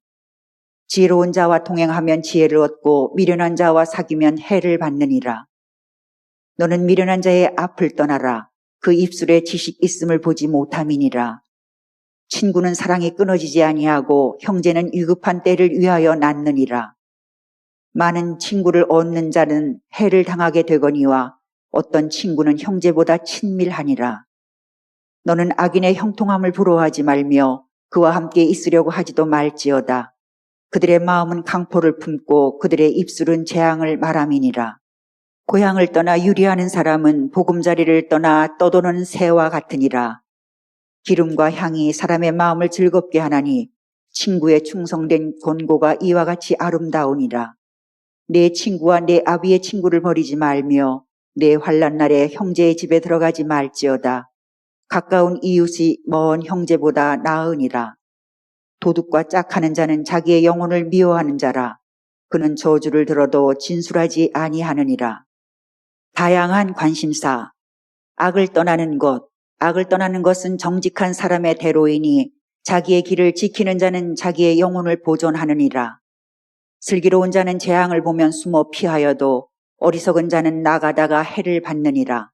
지혜로운 자와 동행하면 지혜를 얻고 미련한 자와 사귀면 해를 받느니라. 너는 미련한 자의 앞을 떠나라. 그 입술에 지식 있음을 보지 못함이니라. 친구는 사랑이 끊어지지 아니하고 형제는 위급한 때를 위하여 낳느니라. 많은 친구를 얻는 자는 해를 당하게 되거니와 어떤 친구는 형제보다 친밀하니라. 너는 악인의 형통함을 부러워하지 말며 그와 함께 있으려고 하지도 말지어다. 그들의 마음은 강포를 품고 그들의 입술은 재앙을 말함이니라. 고향을 떠나 유리하는 사람은 보금자리를 떠나 떠도는 새와 같으니라. 기름과 향이 사람의 마음을 즐겁게 하나니 친구의 충성된 권고가 이와 같이 아름다우니라. 내 친구와 내 아비의 친구를 버리지 말며 내 환난 날에 형제의 집에 들어가지 말지어다. 가까운 이웃이 먼 형제보다 나으니라. 도둑과 짝하는 자는 자기의 영혼을 미워하는 자라. 그는 저주를 들어도 진술하지 아니하느니라. 다양한 관심사. 악을 떠나는 것은 정직한 사람의 대로이니 자기의 길을 지키는 자는 자기의 영혼을 보존하느니라. 슬기로운 자는 재앙을 보면 숨어 피하여도 어리석은 자는 나가다가 해를 받느니라.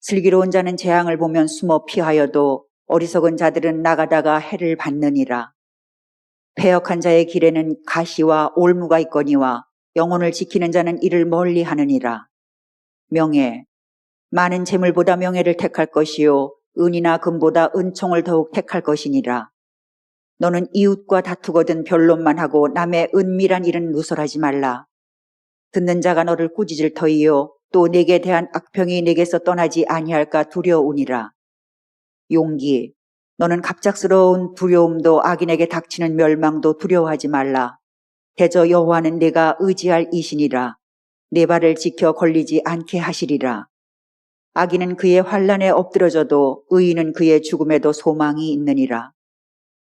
슬기로운 자는 재앙을 보면 숨어 피하여도 어리석은 자들은 나가다가 해를 받느니라. 패역한 자의 길에는 가시와 올무가 있거니와 영혼을 지키는 자는 이를 멀리 하느니라. 명예. 많은 재물보다 명예를 택할 것이요 은이나 금보다 은총을 더욱 택할 것이니라. 너는 이웃과 다투거든 변론만 하고 남의 은밀한 일은 누설하지 말라. 듣는 자가 너를 꾸짖을 터이요 또 내게 대한 악평이 내게서 떠나지 아니할까 두려우니라. 용기. 너는 갑작스러운 두려움도 악인에게 닥치는 멸망도 두려워하지 말라. 대저 여호와는 내가 의지할 이신이라. 내 발을 지켜 걸리지 않게 하시리라. 악인은 그의 환난에 엎드러져도 의인은 그의 죽음에도 소망이 있느니라.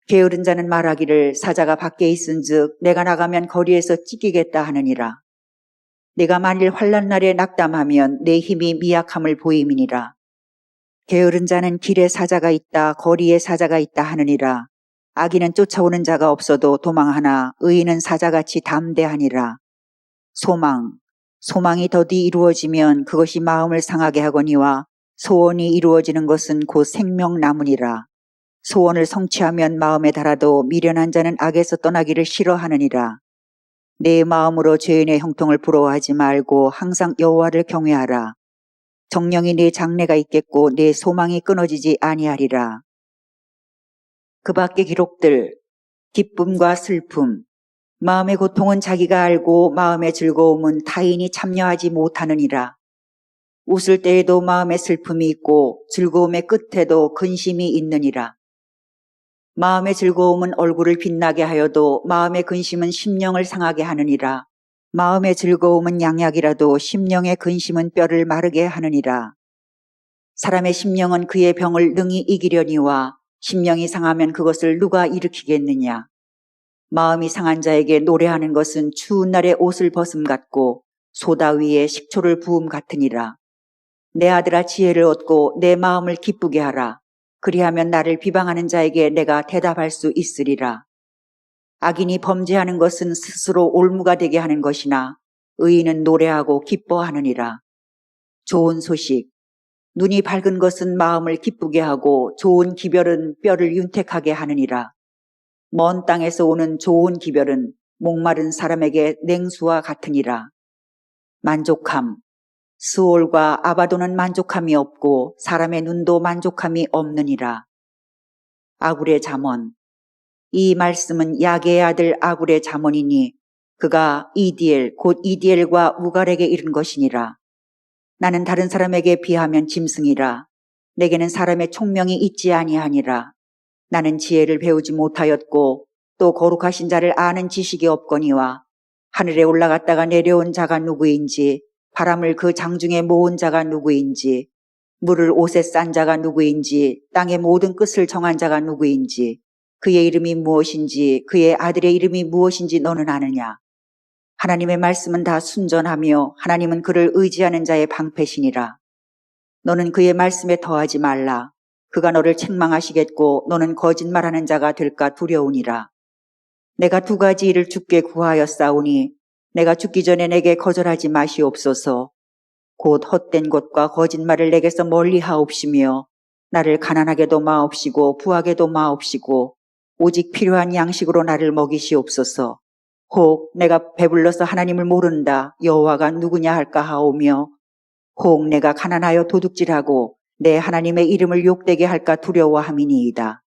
게으른 자는 말하기를 사자가 밖에 있은즉 내가 나가면 거리에서 찢기겠다 하느니라. 내가 만일 환난 날에 낙담하면 내 힘이 미약함을 보임이니라. 게으른 자는 길에 사자가 있다 거리에 사자가 있다 하느니라. 악인은 쫓아오는 자가 없어도 도망하나 의인은 사자같이 담대하니라. 소망이 더디 이루어지면 그것이 마음을 상하게 하거니와 소원이 이루어지는 것은 곧 생명나무니라. 소원을 성취하면 마음에 달아도 미련한 자는 악에서 떠나기를 싫어하느니라. 내 마음으로 죄인의 형통을 부러워하지 말고 항상 여호와를 경외하라. 정령이 내 장래가 있겠고 내 소망이 끊어지지 아니하리라. 그 밖의 기록들, 기쁨과 슬픔, 마음의 고통은 자기가 알고 마음의 즐거움은 타인이 참여하지 못하느니라. 웃을 때에도 마음의 슬픔이 있고 즐거움의 끝에도 근심이 있느니라. 마음의 즐거움은 얼굴을 빛나게 하여도 마음의 근심은 심령을 상하게 하느니라. 마음의 즐거움은 양약이라도 심령의 근심은 뼈를 마르게 하느니라. 사람의 심령은 그의 병을 능히 이기려니와 심령이 상하면 그것을 누가 일으키겠느냐. 마음이 상한 자에게 노래하는 것은 추운 날에 옷을 벗음 같고 소다 위에 식초를 부음 같으니라. 내 아들아 지혜를 얻고 내 마음을 기쁘게 하라. 그리하면 나를 비방하는 자에게 내가 대답할 수 있으리라. 악인이 범죄하는 것은 스스로 올무가 되게 하는 것이나 의인은 노래하고 기뻐하느니라. 좋은 소식. 눈이 밝은 것은 마음을 기쁘게 하고 좋은 기별은 뼈를 윤택하게 하느니라. 먼 땅에서 오는 좋은 기별은 목마른 사람에게 냉수와 같으니라. 만족함. 스올과 아바도는 만족함이 없고 사람의 눈도 만족함이 없느니라. 아굴의 잠언. 이 말씀은 야게의 아들 아굴의 잠언이니 그가 이디엘 곧 이디엘과 우갈에게 이른 것이니라. 나는 다른 사람에게 비하면 짐승이라. 내게는 사람의 총명이 있지 아니하니라. 나는 지혜를 배우지 못하였고 또 거룩하신 자를 아는 지식이 없거니와 하늘에 올라갔다가 내려온 자가 누구인지 바람을 그 장중에 모은 자가 누구인지 물을 옷에 싼 자가 누구인지 땅의 모든 끝을 정한 자가 누구인지 그의 이름이 무엇인지 그의 아들의 이름이 무엇인지 너는 아느냐. 하나님의 말씀은 다 순전하며 하나님은 그를 의지하는 자의 방패시니라. 너는 그의 말씀에 더하지 말라. 그가 너를 책망하시겠고 너는 거짓말하는 자가 될까 두려우니라. 내가 2가지 일을 주께 구하였사오니 내가 죽기 전에 내게 거절하지 마시옵소서. 곧 헛된 것과 거짓말을 내게서 멀리 하옵시며 나를 가난하게도 마옵시고 부하게도 마옵시고 오직 필요한 양식으로 나를 먹이시옵소서. 혹 내가 배불러서 하나님을 모른다 여호와가 누구냐 할까 하오며 혹 내가 가난하여 도둑질하고 내 하나님의 이름을 욕되게 할까 두려워함이니이다.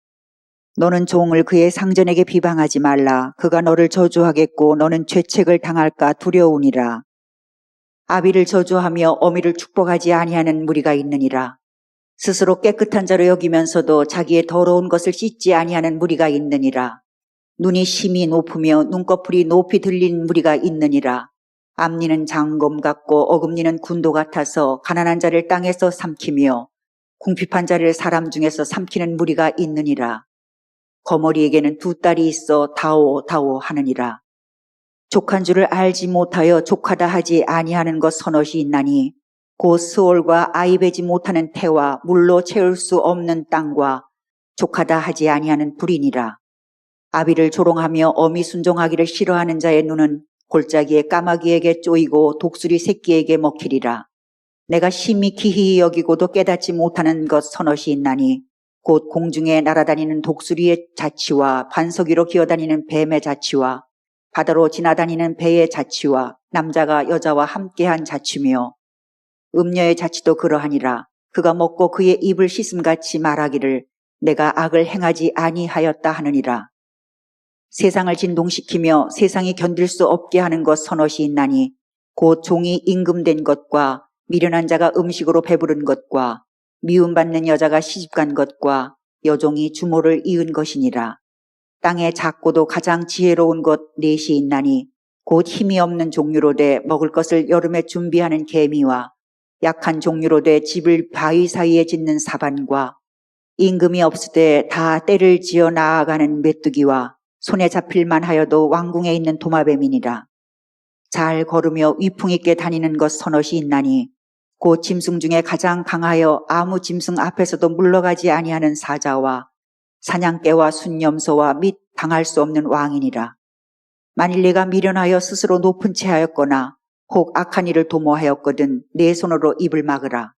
너는 종을 그의 상전에게 비방하지 말라. 그가 너를 저주하겠고 너는 죄책을 당할까 두려우니라. 아비를 저주하며 어미를 축복하지 아니하는 무리가 있느니라. 스스로 깨끗한 자로 여기면서도 자기의 더러운 것을 씻지 아니하는 무리가 있느니라. 눈이 심히 높으며 눈꺼풀이 높이 들린 무리가 있느니라. 앞니는 장검 같고 어금니는 군도 같아서 가난한 자를 땅에서 삼키며 궁핍한 자를 사람 중에서 삼키는 무리가 있느니라. 거머리에게는 2딸이 있어 다오 다오 하느니라. 족한 줄을 알지 못하여 족하다 하지 아니하는 것 서넛이 있나니 곧 스올과 아이 베지 못하는 태와 물로 채울 수 없는 땅과 족하다 하지 아니하는 불이니라. 아비를 조롱하며 어미 순종하기를 싫어하는 자의 눈은 골짜기에 까마귀에게 쪼이고 독수리 새끼에게 먹히리라. 내가 심히 기히 여기고도 깨닫지 못하는 것 서넛이 있나니 곧 공중에 날아다니는 독수리의 자치와 반석 위로 기어다니는 뱀의 자치와 바다로 지나다니는 배의 자치와 남자가 여자와 함께한 자치며 음녀의 자치도 그러하니라. 그가 먹고 그의 입을 씻음같이 말하기를 내가 악을 행하지 아니하였다 하느니라. 세상을 진동시키며 세상이 견딜 수 없게 하는 것 서넛이 있나니 곧 종이 임금된 것과 미련한 자가 음식으로 배부른 것과 미움받는 여자가 시집간 것과 여종이 주모를 이은 것이니라. 땅에 작고도 가장 지혜로운 것 4이 있나니 곧 힘이 없는 종류로 돼 먹을 것을 여름에 준비하는 개미와 약한 종류로 돼 집을 바위 사이에 짓는 사반과 임금이 없으되 다 때를 지어 나아가는 메뚜기와 손에 잡힐만 하여도 왕궁에 있는 도마뱀이니라. 잘 걸으며 위풍 있게 다니는 것 서넛이 있나니 곧 짐승 중에 가장 강하여 아무 짐승 앞에서도 물러가지 아니하는 사자와 사냥개와 순념소와 및 당할 수 없는 왕이니라. 만일 내가 미련하여 스스로 높은 채 하였거나 혹 악한 일을 도모하였거든 내 손으로 입을 막으라.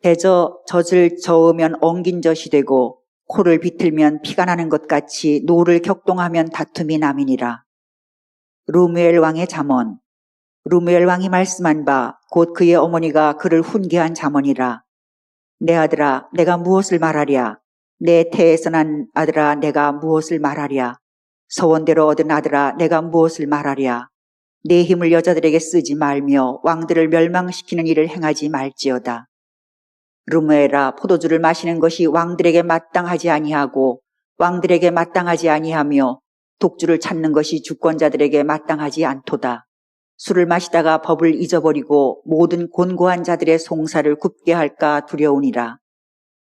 대저 젖을 저으면 엉긴 젖이 되고 코를 비틀면 피가 나는 것 같이 노를 격동하면 다툼이 남이니라. 루무엘 왕의 잠언. 루무엘 왕이 말씀한 바 곧 그의 어머니가 그를 훈계한 잠언이라. 내 아들아 내가 무엇을 말하랴. 내 태에서 난 아들아 내가 무엇을 말하랴. 서원대로 얻은 아들아 내가 무엇을 말하랴. 내 힘을 여자들에게 쓰지 말며 왕들을 멸망시키는 일을 행하지 말지어다. 루무엘아 포도주를 마시는 것이 왕들에게 마땅하지 아니하고 왕들에게 마땅하지 아니하며 독주를 찾는 것이 주권자들에게 마땅하지 않도다. 술을 마시다가 법을 잊어버리고 모든 곤고한 자들의 송사를 굽게 할까 두려우니라.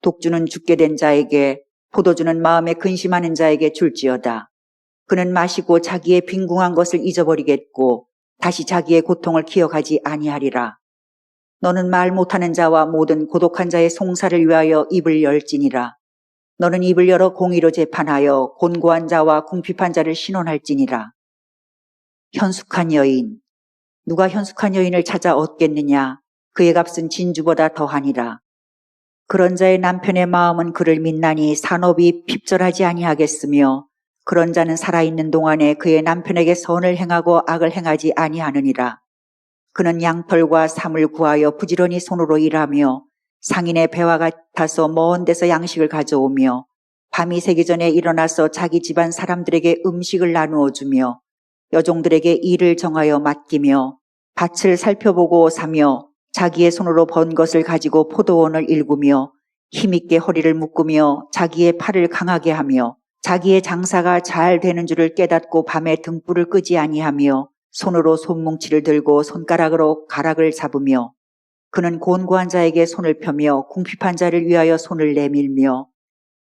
독주는 죽게 된 자에게 포도주는 마음에 근심하는 자에게 줄지어다. 그는 마시고 자기의 빈궁한 것을 잊어버리겠고 다시 자기의 고통을 기억하지 아니하리라. 너는 말 못하는 자와 모든 고독한 자의 송사를 위하여 입을 열지니라. 너는 입을 열어 공의로 재판하여 곤고한 자와 궁핍한 자를 신원할지니라. 현숙한 여인. 누가 현숙한 여인을 찾아 얻겠느냐. 그의 값은 진주보다 더하니라. 그런 자의 남편의 마음은 그를 믿나니 산업이 핍절하지 아니하겠으며 그런 자는 살아있는 동안에 그의 남편에게 선을 행하고 악을 행하지 아니하느니라. 그는 양털과 삼을 구하여 부지런히 손으로 일하며 상인의 배와 같아서 먼 데서 양식을 가져오며 밤이 새기 전에 일어나서 자기 집안 사람들에게 음식을 나누어 주며 여종들에게 일을 정하여 맡기며 밭을 살펴보고 사며 자기의 손으로 번 것을 가지고 포도원을 일구며 힘있게 허리를 묶으며 자기의 팔을 강하게 하며 자기의 장사가 잘 되는 줄을 깨닫고 밤에 등불을 끄지 아니하며 손으로 손뭉치를 들고 손가락으로 가락을 잡으며 그는 곤고한 자에게 손을 펴며 궁핍한 자를 위하여 손을 내밀며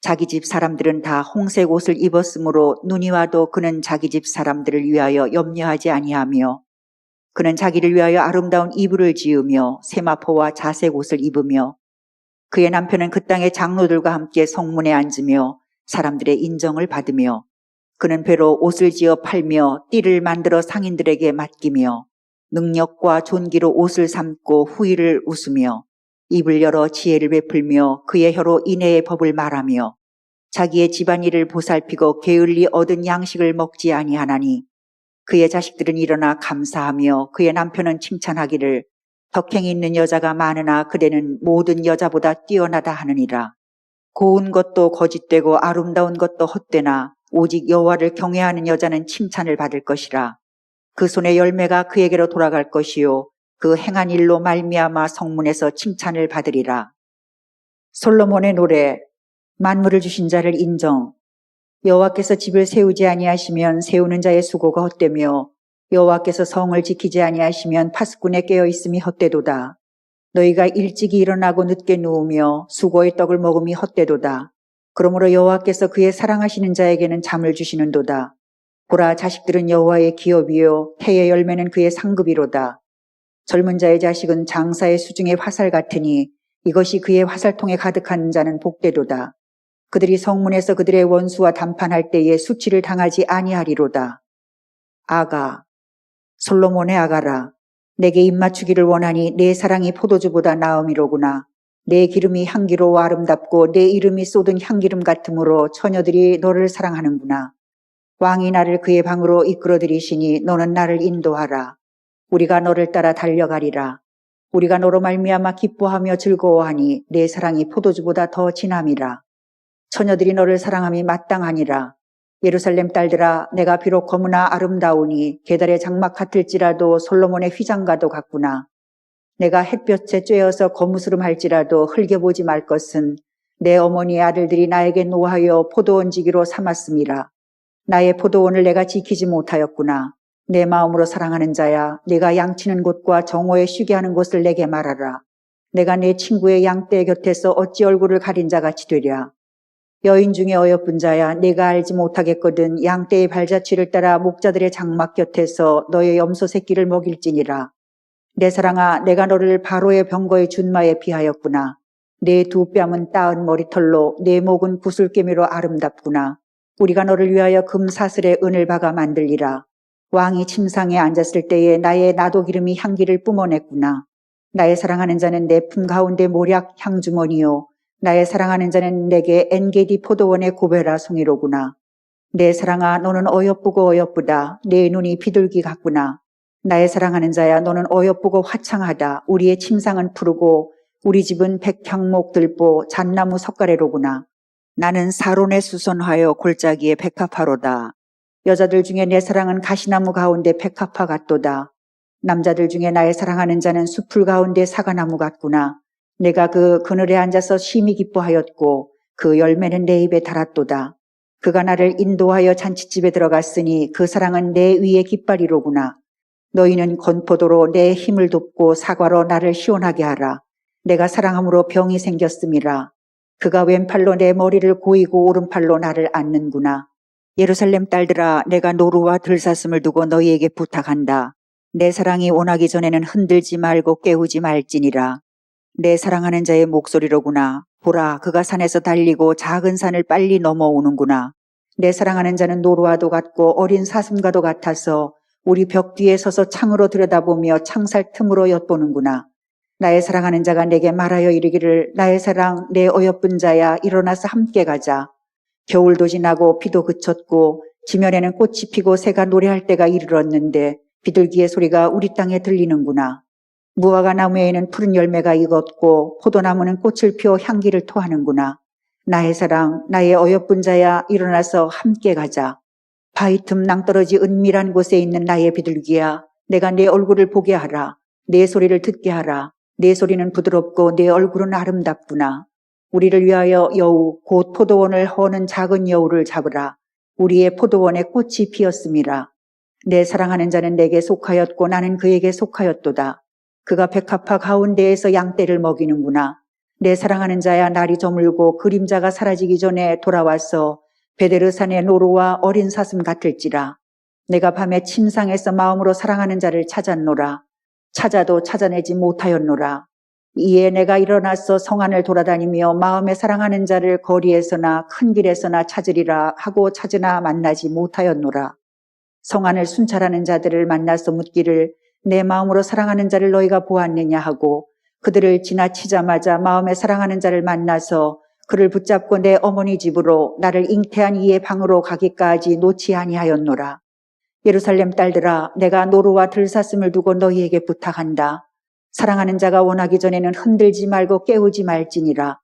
자기 집 사람들은 다 홍색 옷을 입었으므로 눈이 와도 그는 자기 집 사람들을 위하여 염려하지 아니하며 그는 자기를 위하여 아름다운 이불을 지으며 세마포와 자색 옷을 입으며 그의 남편은 그 땅의 장로들과 함께 성문에 앉으며 사람들의 인정을 받으며 그는 배로 옷을 지어 팔며 띠를 만들어 상인들에게 맡기며 능력과 존귀로 옷을 삼고 후일을 웃으며 입을 열어 지혜를 베풀며 그의 혀로 인애의 법을 말하며 자기의 집안일을 보살피고 게을리 얻은 양식을 먹지 아니하나니 그의 자식들은 일어나 감사하며 그의 남편은 칭찬하기를 덕행이 있는 여자가 많으나 그대는 모든 여자보다 뛰어나다 하느니라. 고운 것도 거짓되고 아름다운 것도 헛되나 오직 여호와를 경외하는 여자는 칭찬을 받을 것이라. 그 손의 열매가 그에게로 돌아갈 것이요 그 행한 일로 말미암아 성문에서 칭찬을 받으리라. 솔로몬의 노래. 만물을 주신 자를 인정. 여호와께서 집을 세우지 아니하시면 세우는 자의 수고가 헛되며 여호와께서 성을 지키지 아니하시면 파수꾼의 깨어 있음이 헛되도다. 너희가 일찍이 일어나고 늦게 누우며 수고의 떡을 먹음이 헛되도다. 그러므로 여호와께서 그의 사랑하시는 자에게는 잠을 주시는도다. 보라, 자식들은 여호와의 기업이요 태의 열매는 그의 상급이로다. 젊은 자의 자식은 장사의 수중의 화살 같으니 이것이 그의 화살통에 가득한 자는 복되도다. 그들이 성문에서 그들의 원수와 담판할 때에 수치를 당하지 아니하리로다. 아가. 솔로몬의 아가라. 내게 입맞추기를 원하니 내 사랑이 포도주보다 나음이로구나. 내 기름이 향기로워 아름답고 내 이름이 쏟은 향기름 같으므로 처녀들이 너를 사랑하는구나. 왕이 나를 그의 방으로 이끌어들이시니 너는 나를 인도하라. 우리가 너를 따라 달려가리라. 우리가 너로 말미암아 기뻐하며 즐거워하니 내 사랑이 포도주보다 더 진함이라. 처녀들이 너를 사랑함이 마땅하니라. 예루살렘 딸들아, 내가 비록 거무나 아름다우니 계달의 장막 같을지라도 솔로몬의 휘장과도 같구나. 내가 햇볕에 쬐어서 거무스름할지라도 흘겨보지 말 것은 내 어머니의 아들들이 나에게 노하여 포도원 지기로 삼았음이라. 나의 포도원을 내가 지키지 못하였구나. 내 마음으로 사랑하는 자야, 내가 양치는 곳과 정오에 쉬게 하는 곳을 내게 말하라. 내가 내 친구의 양떼 곁에서 어찌 얼굴을 가린 자같이 되랴. 여인 중에 어여쁜 자야, 내가 알지 못하겠거든 양떼의 발자취를 따라 목자들의 장막 곁에서 너의 염소 새끼를 먹일지니라. 내 사랑아, 내가 너를 바로의 병거의 준마에 비하였구나. 내 두 뺨은 따은 머리털로 내 목은 구슬개미로 아름답구나. 우리가 너를 위하여 금사슬에 은을 박아 만들리라. 왕이 침상에 앉았을 때에 나의 나도 기름이 향기를 뿜어냈구나. 나의 사랑하는 자는 내 품 가운데 모략 향주머니요. 나의 사랑하는 자는 내게 엔게디 포도원의 고베라 송이로구나. 내 사랑아, 너는 어여쁘고 어여쁘다. 내 눈이 비둘기 같구나. 나의 사랑하는 자야, 너는 어여쁘고 화창하다. 우리의 침상은 푸르고 우리 집은 백향목 들보 잣나무 석가래로구나. 나는 사론에 수선하여 골짜기에 백합화로다. 여자들 중에 내 사랑은 가시나무 가운데 백합화 같도다. 남자들 중에 나의 사랑하는 자는 수풀 가운데 사과나무 같구나. 내가 그 그늘에 앉아서 심히 기뻐하였고 그 열매는 내 입에 달았도다. 그가 나를 인도하여 잔치집에 들어갔으니 그 사랑은 내 위의 깃발이로구나. 너희는 건포도로 내 힘을 돕고 사과로 나를 시원하게 하라. 내가 사랑함으로 병이 생겼음이라. 그가 왼팔로 내 머리를 고이고 오른팔로 나를 안는구나. 예루살렘 딸들아, 내가 노루와 들사슴을 두고 너희에게 부탁한다. 내 사랑이 원하기 전에는 흔들지 말고 깨우지 말지니라. 내 사랑하는 자의 목소리로구나. 보라, 그가 산에서 달리고 작은 산을 빨리 넘어오는구나. 내 사랑하는 자는 노루와도 같고 어린 사슴과도 같아서 우리 벽 뒤에 서서 창으로 들여다보며 창살 틈으로 엿보는구나. 나의 사랑하는 자가 내게 말하여 이르기를 나의 사랑, 내 어여쁜 자야, 일어나서 함께 가자. 겨울도 지나고 비도 그쳤고 지면에는 꽃이 피고 새가 노래할 때가 이르렀는데 비둘기의 소리가 우리 땅에 들리는구나. 무화과 나무에는 푸른 열매가 익었고 포도나무는 꽃을 피워 향기를 토하는구나. 나의 사랑, 나의 어여쁜 자야, 일어나서 함께 가자. 바위 틈 낭떠러지 은밀한 곳에 있는 나의 비둘기야, 내가 내 얼굴을 보게 하라. 내 소리를 듣게 하라. 내 소리는 부드럽고 내 얼굴은 아름답구나. 우리를 위하여 여우, 곧 포도원을 허는 작은 여우를 잡으라. 우리의 포도원에 꽃이 피었음이라. 내 사랑하는 자는 내게 속하였고 나는 그에게 속하였도다. 그가 백합화 가운데에서 양떼를 먹이는구나. 내 사랑하는 자야, 날이 저물고 그림자가 사라지기 전에 돌아와서 베데르산의 노루와 어린 사슴 같을지라. 내가 밤에 침상에서 마음으로 사랑하는 자를 찾았노라. 찾아도 찾아내지 못하였노라. 이에 내가 일어나서 성안을 돌아다니며 마음에 사랑하는 자를 거리에서나 큰 길에서나 찾으리라 하고 찾으나 만나지 못하였노라. 성안을 순찰하는 자들을 만나서 묻기를 내 마음으로 사랑하는 자를 너희가 보았느냐 하고 그들을 지나치자마자 마음에 사랑하는 자를 만나서 그를 붙잡고 내 어머니 집으로 나를 잉태한 이의 방으로 가기까지 놓지 아니하였노라. 예루살렘 딸들아, 내가 노루와 들사슴을 두고 너희에게 부탁한다. 사랑하는 자가 원하기 전에는 흔들지 말고 깨우지 말지니라.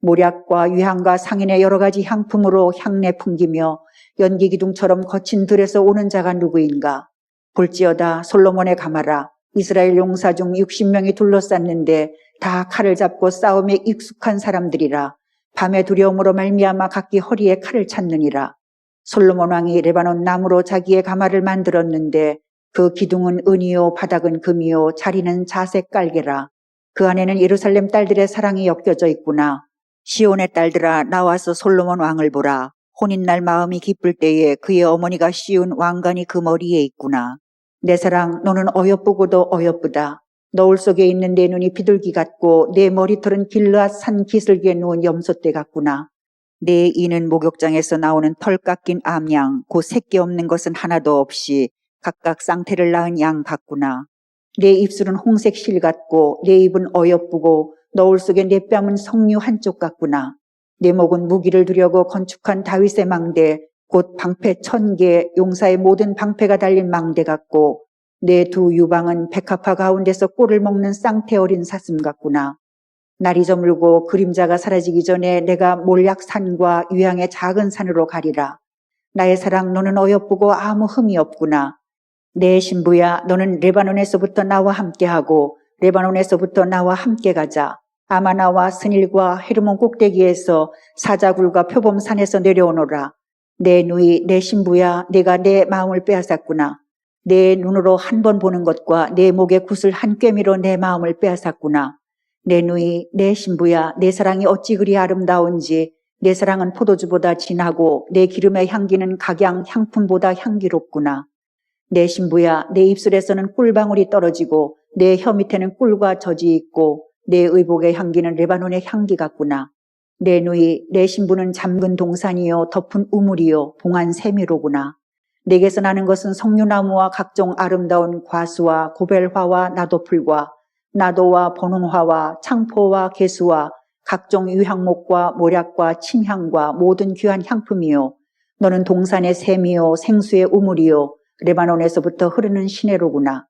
모략과 유향과 상인의 여러 가지 향품으로 향내 풍기며 연기 기둥처럼 거친 들에서 오는 자가 누구인가? 볼지어다 솔로몬의 가마라. 이스라엘 용사 중 60명이 둘러쌌는데 다 칼을 잡고 싸움에 익숙한 사람들이라. 밤의 두려움으로 말미암아 각기 허리에 칼을 찾느니라. 솔로몬 왕이 레바논 나무로 자기의 가마를 만들었는데 그 기둥은 은이요 바닥은 금이요 자리는 자색 깔개라. 그 안에는 예루살렘 딸들의 사랑이 엮여져 있구나. 시온의 딸들아, 나와서 솔로몬 왕을 보라. 혼인날 마음이 기쁠 때에 그의 어머니가 씌운 왕관이 그 머리에 있구나. 내 사랑, 너는 어여쁘고도 어여쁘다. 너울 속에 있는 내 눈이 비둘기 같고 내 머리털은 길르앗 산 기슭에 누운 염소떼 같구나. 내 이는 목욕장에서 나오는 털 깎인 암양, 곧 새끼 없는 것은 하나도 없이 각각 쌍태를 낳은 양 같구나. 내 입술은 홍색 실 같고 내 입은 어여쁘고 너울 속에 내 뺨은 석류 한쪽 같구나. 내 목은 무기를 두려고 건축한 다윗의 망대, 곧 방패 1000개, 용사의 모든 방패가 달린 망대 같고 내 두 유방은 백합화 가운데서 꿀을 먹는 쌍태 어린 사슴 같구나. 날이 저물고 그림자가 사라지기 전에 내가 몰약산과 유향의 작은 산으로 가리라. 나의 사랑, 너는 어여쁘고 아무 흠이 없구나. 내 신부야, 너는 레바논에서부터 나와 함께하고 레바논에서부터 나와 함께 가자. 아마나와 스닐과 헤르몬 꼭대기에서 사자굴과 표범산에서 내려오너라. 내 누이, 내 신부야, 내가 내 마음을 빼앗았구나. 내 눈으로 한 번 보는 것과 내 목의 굿을 한 꿰미로 내 마음을 빼앗았구나. 내 누이, 내 신부야, 내 사랑이 어찌 그리 아름다운지. 내 사랑은 포도주보다 진하고 내 기름의 향기는 각양 향품보다 향기롭구나. 내 신부야, 내 입술에서는 꿀방울이 떨어지고 내 혀 밑에는 꿀과 젖이 있고 내 의복의 향기는 레바논의 향기 같구나. 내 누이, 내 신부는 잠근 동산이요 덮은 우물이요 봉한 세미로구나. 내게서 나는 것은 석류나무와 각종 아름다운 과수와 고벨화와 나도풀과 나도와 번홍화와 창포와 개수와 각종 유향목과 모략과 침향과 모든 귀한 향품이요. 너는 동산의 샘이요 생수의 우물이요 레바논에서부터 흐르는 시내로구나.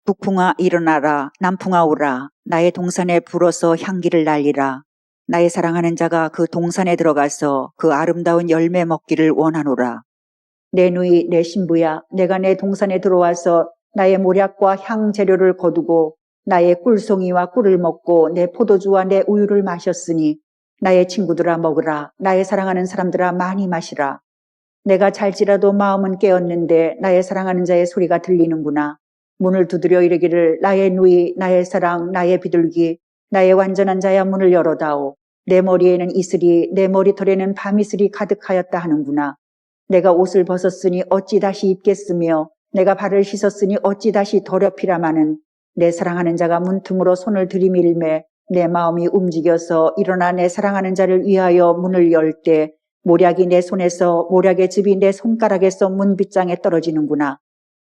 북풍아 일어나라. 남풍아 오라. 나의 동산에 불어서 향기를 날리라. 나의 사랑하는 자가 그 동산에 들어가서 그 아름다운 열매 먹기를 원하노라. 내 누이, 내 신부야, 내가 내 동산에 들어와서 나의 모략과 향 재료를 거두고 나의 꿀송이와 꿀을 먹고 내 포도주와 내 우유를 마셨으니 나의 친구들아 먹으라. 나의 사랑하는 사람들아 많이 마시라. 내가 잘지라도 마음은 깨었는데 나의 사랑하는 자의 소리가 들리는구나. 문을 두드려 이르기를 나의 누이, 나의 사랑, 나의 비둘기, 나의 완전한 자야 문을 열어다오. 내 머리에는 이슬이, 내 머리털에는 밤이슬이 가득하였다 하는구나. 내가 옷을 벗었으니 어찌 다시 입겠으며 내가 발을 씻었으니 어찌 다시 더럽히라마는 내 사랑하는 자가 문틈으로 손을 들이밀매 내 마음이 움직여서 일어나 내 사랑하는 자를 위하여 문을 열 때 모략이 내 손에서 모략의 즙이 내 손가락에서 문빗장에 떨어지는구나.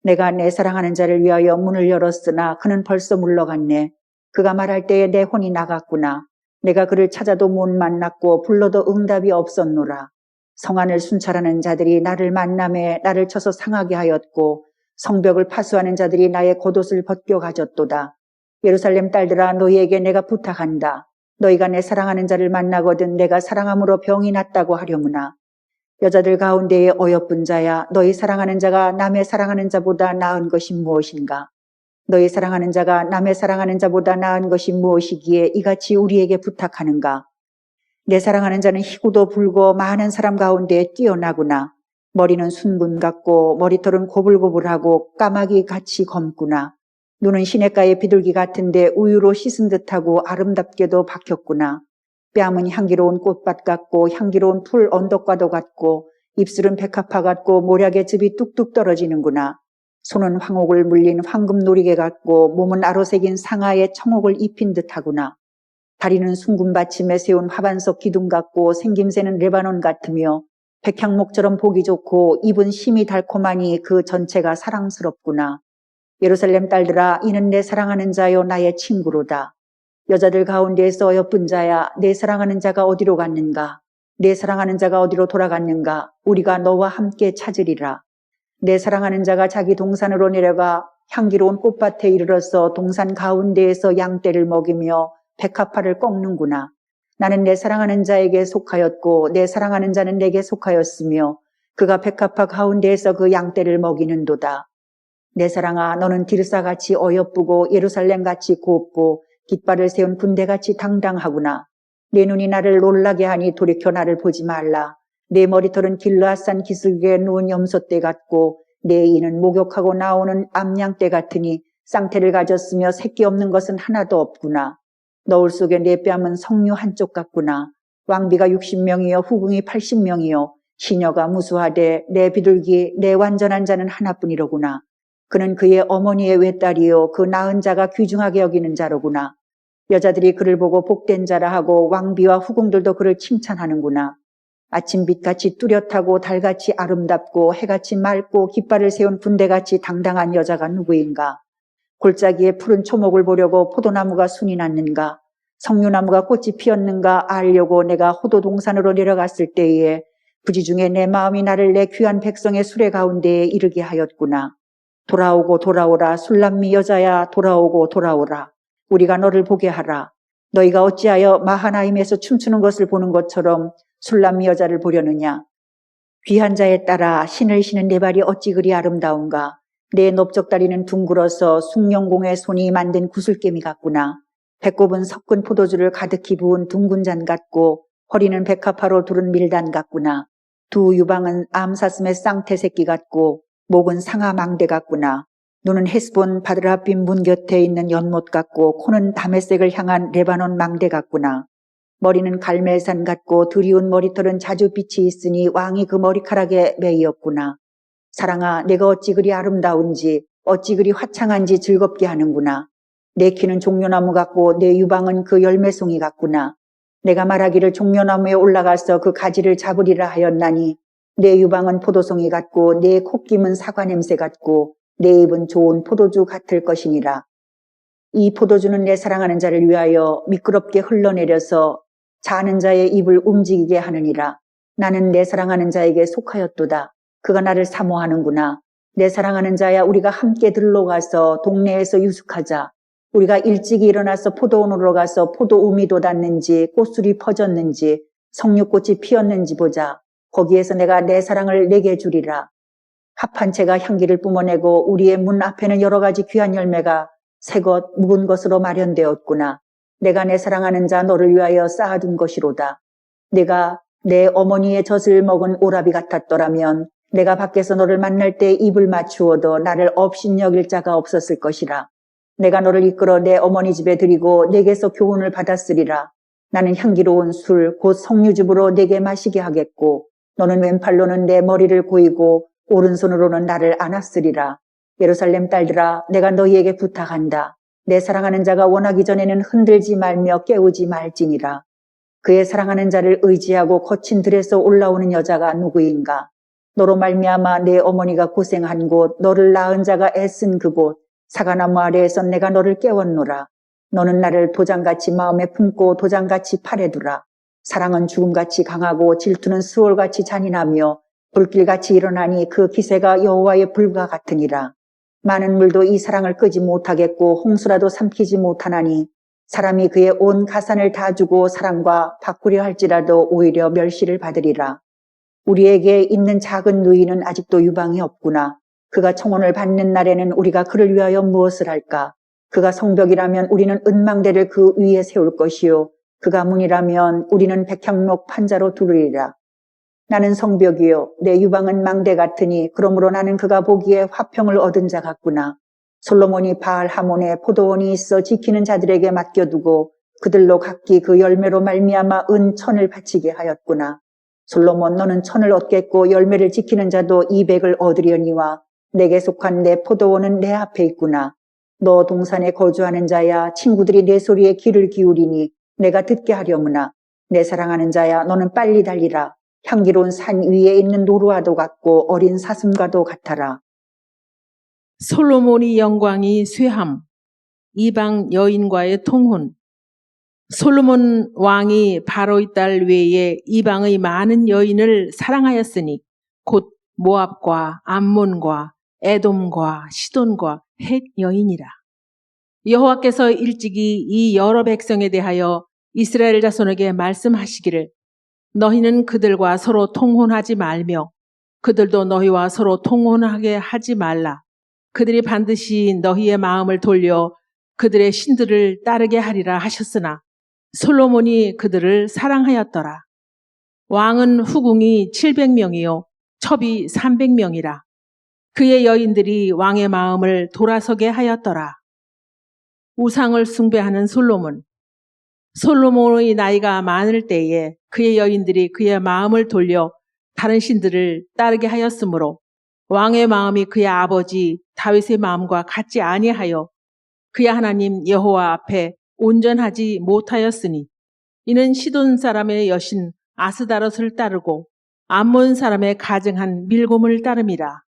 내가 내 사랑하는 자를 위하여 문을 열었으나 그는 벌써 물러갔네. 그가 말할 때에 내 혼이 나갔구나. 내가 그를 찾아도 못 만났고 불러도 응답이 없었노라. 성안을 순찰하는 자들이 나를 만남에 나를 쳐서 상하게 하였고 성벽을 파수하는 자들이 나의 겉옷을 벗겨 가졌도다. 예루살렘 딸들아, 너희에게 내가 부탁한다. 너희가 내 사랑하는 자를 만나거든 내가 사랑함으로 병이 낫다고 하려무나. 여자들 가운데에 어여쁜 자야, 너희 사랑하는 자가 남의 사랑하는 자보다 나은 것이 무엇인가? 너희 사랑하는 자가 남의 사랑하는 자보다 나은 것이 무엇이기에 이같이 우리에게 부탁하는가? 내 사랑하는 자는 희구도 불고 많은 사람 가운데 뛰어나구나. 머리는 순금 같고 머리털은 고불고불하고 까마귀 같이 검구나. 눈은 시냇가의 비둘기 같은데 우유로 씻은 듯하고 아름답게도 박혔구나. 뺨은 향기로운 꽃밭 같고 향기로운 풀 언덕과도 같고 입술은 백합화 같고 모략의 즙이 뚝뚝 떨어지는구나. 손은 황옥을 물린 황금 놀이개 같고 몸은 아로새긴 상아의 청옥을 입힌 듯하구나. 다리는 숭금 받침에 세운 화반석 기둥 같고 생김새는 레바논 같으며 백향목처럼 보기 좋고 입은 심이 달콤하니 그 전체가 사랑스럽구나. 예루살렘 딸들아, 이는 내 사랑하는 자요 나의 친구로다. 여자들 가운데에서 어여쁜 자야, 내 사랑하는 자가 어디로 갔는가? 내 사랑하는 자가 어디로 돌아갔는가? 우리가 너와 함께 찾으리라. 내 사랑하는 자가 자기 동산으로 내려가 향기로운 꽃밭에 이르러서 동산 가운데에서 양떼를 먹이며 백합화를 꺾는구나. 나는 내 사랑하는 자에게 속하였고 내 사랑하는 자는 내게 속하였으며 그가 백합화 가운데에서 그 양떼를 먹이는도다. 내 사랑아, 너는 딜사같이 어여쁘고 예루살렘같이 곱고 깃발을 세운 군대같이 당당하구나. 내 눈이 나를 놀라게 하니 돌이켜 나를 보지 말라. 내 머리털은 길르앗산 기슭에 누운 염소떼 같고 내 이는 목욕하고 나오는 암양떼 같으니 쌍태를 가졌으며 새끼 없는 것은 하나도 없구나. 너울 속에 내 뺨은 석류 한쪽 같구나. 왕비가 60명이요 후궁이 80명이요 시녀가 무수하되 내 비둘기 내 완전한 자는 하나뿐이로구나. 그는 그의 어머니의 외딸이요 그 낳은 자가 귀중하게 여기는 자로구나. 여자들이 그를 보고 복된 자라 하고 왕비와 후궁들도 그를 칭찬하는구나. 아침빛같이 뚜렷하고 달같이 아름답고 해같이 맑고 깃발을 세운 군대같이 당당한 여자가 누구인가? 골짜기에 푸른 초목을 보려고 포도나무가 순이 났는가? 석류나무가 꽃이 피었는가 알려고 내가 호도 동산으로 내려갔을 때에 부지 중에 내 마음이 나를 내 귀한 백성의 수레 가운데에 이르게 하였구나. 돌아오고 돌아오라 술람미 여자야, 돌아오고 돌아오라. 우리가 너를 보게 하라. 너희가 어찌하여 마하나임에서 춤추는 것을 보는 것처럼 술람미 여자를 보려느냐. 귀한 자에 따라 신을 신은 내 발이 어찌 그리 아름다운가. 내 넓적다리는 둥글어서 숭룡공의 손이 만든 구슬개미 같구나. 배꼽은 섞은 포도주를 가득히 부은 둥근 잔 같고 허리는 백합화로 두른 밀단 같구나. 두 유방은 암사슴의 쌍태 새끼 같고 목은 상아 망대 같구나. 눈은 헤스본 바드라빔 문 곁에 있는 연못 같고 코는 다메섹을 향한 레바논 망대 같구나. 머리는 갈멜산 같고 드리운 머리털은 자주 빛이 있으니 왕이 그 머리카락에 매이었구나. 사랑아, 내가 어찌 그리 아름다운지 어찌 그리 화창한지 즐겁게 하는구나. 내 키는 종려나무 같고 내 유방은 그 열매송이 같구나. 내가 말하기를 종려나무에 올라가서 그 가지를 잡으리라 하였나니 내 유방은 포도송이 같고 내 콧김은 사과 냄새 같고 내 입은 좋은 포도주 같을 것이니라. 이 포도주는 내 사랑하는 자를 위하여 미끄럽게 흘러내려서 자는 자의 입을 움직이게 하느니라. 나는 내 사랑하는 자에게 속하였도다. 그가 나를 사모하는구나. 내 사랑하는 자야, 우리가 함께 들러가서 동네에서 유숙하자. 우리가 일찍이 일어나서 포도원으로 가서 포도움이 돋았는지 꽃술이 퍼졌는지 석류꽃이 피었는지 보자. 거기에서 내가 내 사랑을 내게 주리라. 합한 채가 향기를 뿜어내고 우리의 문 앞에는 여러 가지 귀한 열매가 새것 묵은 것으로 마련되었구나. 내가 내 사랑하는 자 너를 위하여 쌓아둔 것이로다. 내가 내 어머니의 젖을 먹은 오라비 같았더라면 내가 밖에서 너를 만날 때 입을 맞추어도 나를 업신여길 자가 없었을 것이라. 내가 너를 이끌어 내 어머니 집에 드리고 내게서 교훈을 받았으리라. 나는 향기로운 술 곧 석류즙으로 내게 마시게 하겠고 너는 왼팔로는 내 머리를 고이고 오른손으로는 나를 안았으리라. 예루살렘 딸들아, 내가 너희에게 부탁한다. 내 사랑하는 자가 원하기 전에는 흔들지 말며 깨우지 말지니라. 그의 사랑하는 자를 의지하고 거친 들에서 올라오는 여자가 누구인가? 너로 말미암아 내 어머니가 고생한 곳, 너를 낳은 자가 애쓴 그곳, 사과나무 아래에서 내가 너를 깨웠노라. 너는 나를 도장같이 마음에 품고 도장같이 팔에 두라. 사랑은 죽음같이 강하고 질투는 수월같이 잔인하며 불길같이 일어나니 그 기세가 여호와의 불과 같으니라. 많은 물도 이 사랑을 끄지 못하겠고 홍수라도 삼키지 못하나니 사람이 그의 온 가산을 다 주고 사랑과 바꾸려 할지라도 오히려 멸시를 받으리라. 우리에게 있는 작은 누이는 아직도 유방이 없구나. 그가 청혼을 받는 날에는 우리가 그를 위하여 무엇을 할까? 그가 성벽이라면 우리는 은망대를 그 위에 세울 것이요. 그가 문이라면 우리는 백향목 판자로 두르리라. 나는 성벽이요. 내 유방은 망대 같으니 그러므로 나는 그가 보기에 화평을 얻은 자 같구나. 솔로몬이 바알 하몬에 포도원이 있어 지키는 자들에게 맡겨두고 그들로 각기 그 열매로 말미암아 은 1000을 바치게 하였구나. 솔로몬 너는 1000을 얻겠고 열매를 지키는 자도 200을 얻으려니와 내게 속한 내 포도원은 내 앞에 있구나. 너 동산에 거주하는 자야 친구들이 내 소리에 귀를 기울이니 내가 듣게 하려무나. 내 사랑하는 자야 너는 빨리 달리라. 향기로운 산 위에 있는 노루와도 같고 어린 사슴과도 같아라. 솔로몬의 영광이 쇠함, 이방 여인과의 통혼. 솔로몬 왕이 바로의 딸 외에 이방의 많은 여인을 사랑하였으니 곧 모압과 암몬과 에돔과 시돈과 헷 여인이라. 여호와께서 일찍이 이 여러 백성에 대하여 이스라엘 자손에게 말씀하시기를 너희는 그들과 서로 통혼하지 말며 그들도 너희와 서로 통혼하게 하지 말라. 그들이 반드시 너희의 마음을 돌려 그들의 신들을 따르게 하리라 하셨으나 솔로몬이 그들을 사랑하였더라. 왕은 후궁이 700명이요 첩이 300명이라. 그의 여인들이 왕의 마음을 돌아서게 하였더라. 우상을 숭배하는 솔로몬. 솔로몬의 나이가 많을 때에 그의 여인들이 그의 마음을 돌려 다른 신들을 따르게 하였으므로 왕의 마음이 그의 아버지 다윗의 마음과 같지 아니하여 그의 하나님 여호와 앞에 온전하지 못하였으니 이는 시돈 사람의 여신 아스다롯을 따르고 암몬 사람의 가증한 밀곰을 따름이라.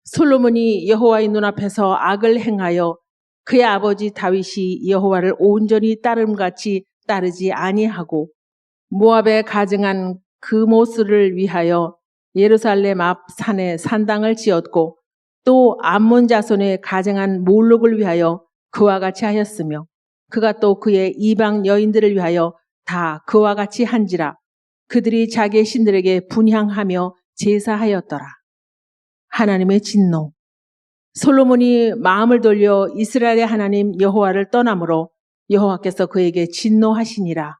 솔로몬이 여호와의 눈앞에서 악을 행하여 그의 아버지 다윗이 여호와를 온전히 따름같이 따르지 아니하고 모압에 가증한 그모스를 위하여 예루살렘 앞 산에 산당을 지었고 또 암몬 자손의 가증한 몰록을 위하여 그와 같이 하였으며 그가 또 그의 이방 여인들을 위하여 다 그와 같이 한지라. 그들이 자기의 신들에게 분향하며 제사하였더라. 하나님의 진노. 솔로몬이 마음을 돌려 이스라엘의 하나님 여호와를 떠나므로 여호와께서 그에게 진노하시니라.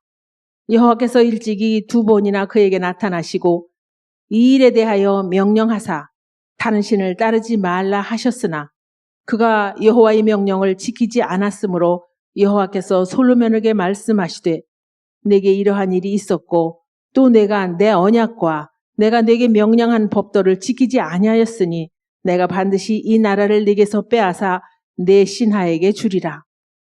여호와께서 일찍이 2번이나 그에게 나타나시고 이 일에 대하여 명령하사 다른 신을 따르지 말라 하셨으나 그가 여호와의 명령을 지키지 않았으므로 여호와께서 솔로몬에게 말씀하시되 내게 이러한 일이 있었고 또 내가 내 언약과 내가 내게 명령한 법도를 지키지 아니하였으니 내가 반드시 이 나라를 내게서 빼앗아 내 신하에게 주리라.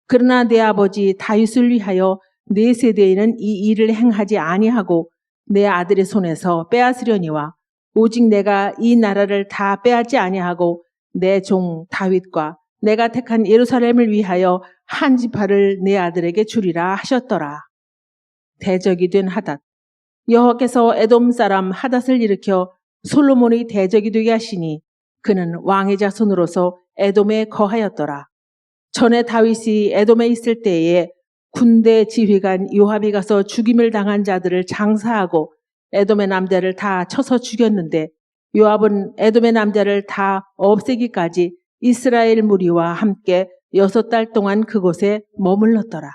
그러나 내 아버지 다윗을 위하여 내 세대에는 이 일을 행하지 아니하고 내 아들의 손에서 빼앗으려니와 오직 내가 이 나라를 다 빼앗지 아니하고 내 종 다윗과 내가 택한 예루살렘을 위하여 한 지파를 내 아들에게 주리라 하셨더라. 대적이 된 하닷. 여호와께서 에돔 사람 하닷을 일으켜 솔로몬의 대적이 되게 하시니 그는 왕의 자손으로서 에돔에 거하였더라. 전에 다윗이 에돔에 있을 때에 군대 지휘관 요압이 가서 죽임을 당한 자들을 장사하고 에돔의 남자를 다 쳐서 죽였는데 요압은 에돔의 남자를 다 없애기까지 이스라엘 무리와 함께 6달 동안 그곳에 머물렀더라.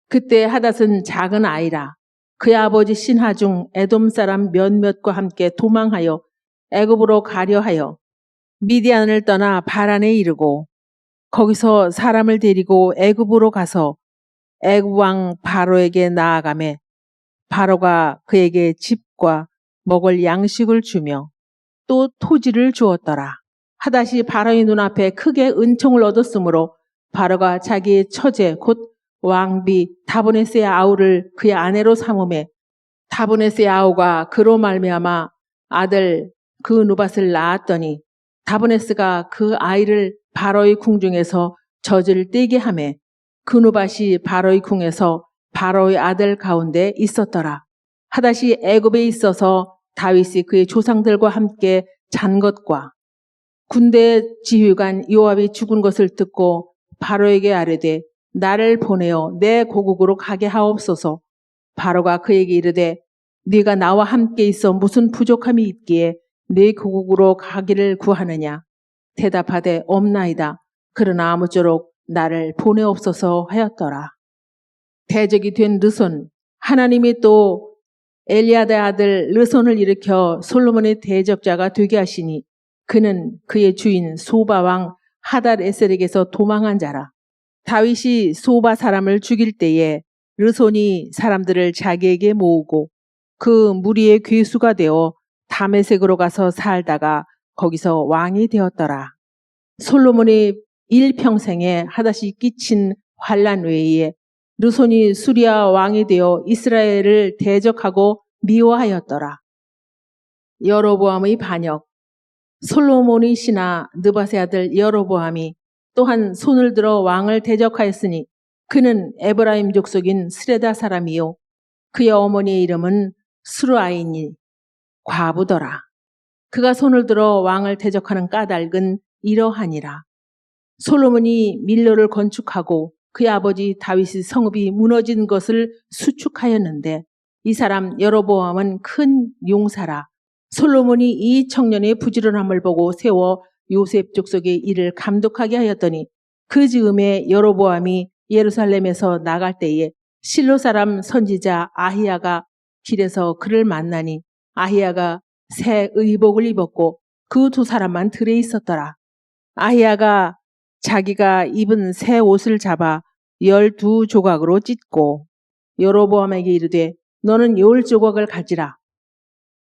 그때 하닷은 작은 아이라. 그의 아버지 신하 중 에돔 사람 몇몇과 함께 도망하여 애굽으로 가려 하여 미디안을 떠나 바란에 이르고 거기서 사람을 데리고 애굽으로 가서 애굽 왕 바로에게 나아가매 바로가 그에게 집과 먹을 양식을 주며 또 토지를 주었더라. 하닷이 바로의 눈앞에 크게 은총을 얻었으므로 바로가 자기의 처제 곧 왕비 다보네스의 아우를 그의 아내로 삼음에 다보네스의 아우가 그로 말미암아 아들 그 누밧을 낳았더니 다보네스가 그 아이를 바로의 궁중에서 젖을 떼게 하매 그 누밧이 바로의 궁에서 바로의 아들 가운데 있었더라. 하닷이 애굽에 있어서 다윗이 그의 조상들과 함께 잔 것과 군대 지휘관 요압이 죽은 것을 듣고 바로에게 아뢰되 나를 보내어 내 고국으로 가게 하옵소서. 바로가 그에게 이르되 네가 나와 함께 있어 무슨 부족함이 있기에 네 고국으로 가기를 구하느냐. 대답하되 없나이다. 그러나 아무쪼록 나를 보내옵소서 하였더라. 대적이 된 르손, 하나님이 또 엘리아다의 아들 르손을 일으켜 솔로몬의 대적자가 되게 하시니 그는 그의 주인 소바 왕 하닷 에셀에게서 도망한 자라. 다윗이 소바 사람을 죽일 때에 르손이 사람들을 자기에게 모으고 그 무리의 괴수가 되어 다메섹으로 가서 살다가 거기서 왕이 되었더라. 솔로몬의 일평생에 하닷이 끼친 환난 외에 르손이 수리아 왕이 되어 이스라엘을 대적하고 미워하였더라. 여로보암의 반역. 솔로몬의 신하 느밧의 아들 여로보암이 또한 손을 들어 왕을 대적하였으니 그는 에브라임 족속인 스레다 사람이요 그의 어머니의 이름은 스루아이니 과부더라. 그가 손을 들어 왕을 대적하는 까닭은 이러하니라. 솔로몬이 밀로를 건축하고 그의 아버지 다윗의 성읍이 무너진 것을 수축하였는데 이 사람 여로보암은 큰 용사라. 솔로몬이 이 청년의 부지런함을 보고 세워 요셉 족속의 일을 감독하게 하였더니 그 즈음에 여로보암이 예루살렘에서 나갈 때에 실로 사람 선지자 아히야가 길에서 그를 만나니 아히야가 새 의복을 입었고 그 두 사람만 들에 있었더라. 아히야가 자기가 입은 새 옷을 잡아 12조각으로 찢고 여로보암에게 이르되 너는 10조각을 가지라.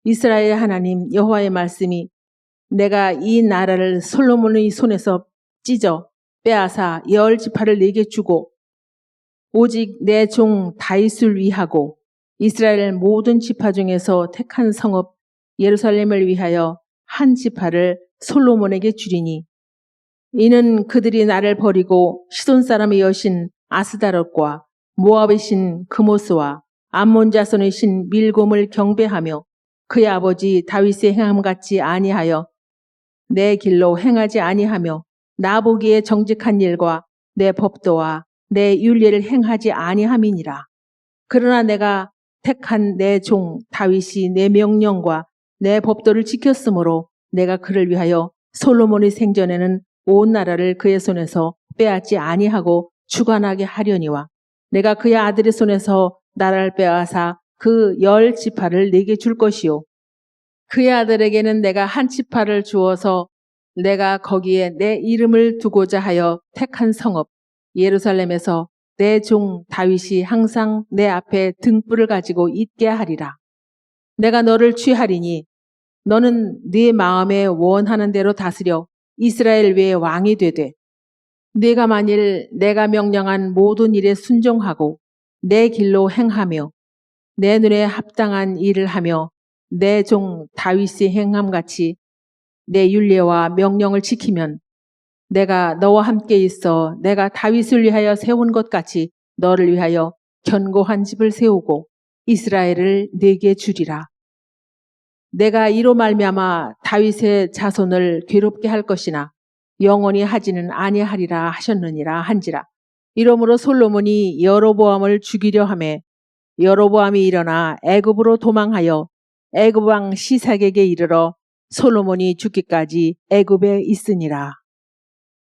이스라엘 하나님 여호와의 말씀이 내가 이 나라를 솔로몬의 손에서 찢어 빼앗아 10지파를 내게 주고 오직 내 종 다윗을 위하고 이스라엘 모든 지파 중에서 택한 성읍 예루살렘을 위하여 한 지파를 솔로몬에게 주리니 이는 그들이 나를 버리고 시돈 사람의 여신 아스다롯과 모압의 신 그모스와 암몬 자손의 신 밀곰을 경배하며 그의 아버지 다윗의 행함같이 아니하여 내 길로 행하지 아니하며 나보기에 정직한 일과 내 법도와 내 율례를 행하지 아니함이니라. 그러나 내가 택한 내 종 다윗이 내 명령과 내 법도를 지켰으므로 내가 그를 위하여 솔로몬의 생전에는 온 나라를 그의 손에서 빼앗지 아니하고 주관하게 하려니와 내가 그의 아들의 손에서 나라를 빼앗아 그 10지파를 내게 줄 것이요 그의 아들에게는 내가 한 지파를 주어서 내가 거기에 내 이름을 두고자 하여 택한 성읍 예루살렘에서 내 종 다윗이 항상 내 앞에 등불을 가지고 있게 하리라. 내가 너를 취하리니 너는 네 마음에 원하는 대로 다스려 이스라엘 외에 왕이 되되 네가 만일 내가 명령한 모든 일에 순종하고 내 길로 행하며 내 눈에 합당한 일을 하며 내 종 다윗의 행함같이 내 율례와 명령을 지키면 내가 너와 함께 있어 내가 다윗을 위하여 세운 것 같이 너를 위하여 견고한 집을 세우고 이스라엘을 네게 주리라. 내가 이로 말미암아 다윗의 자손을 괴롭게 할 것이나 영원히 하지는 아니하리라 하셨느니라 한지라. 이러므로 솔로몬이 여로보암을 죽이려 하매 여로보암이 일어나 애굽으로 도망하여 애굽 왕 시삭에게 이르러 솔로몬이 죽기까지 애굽에 있으니라.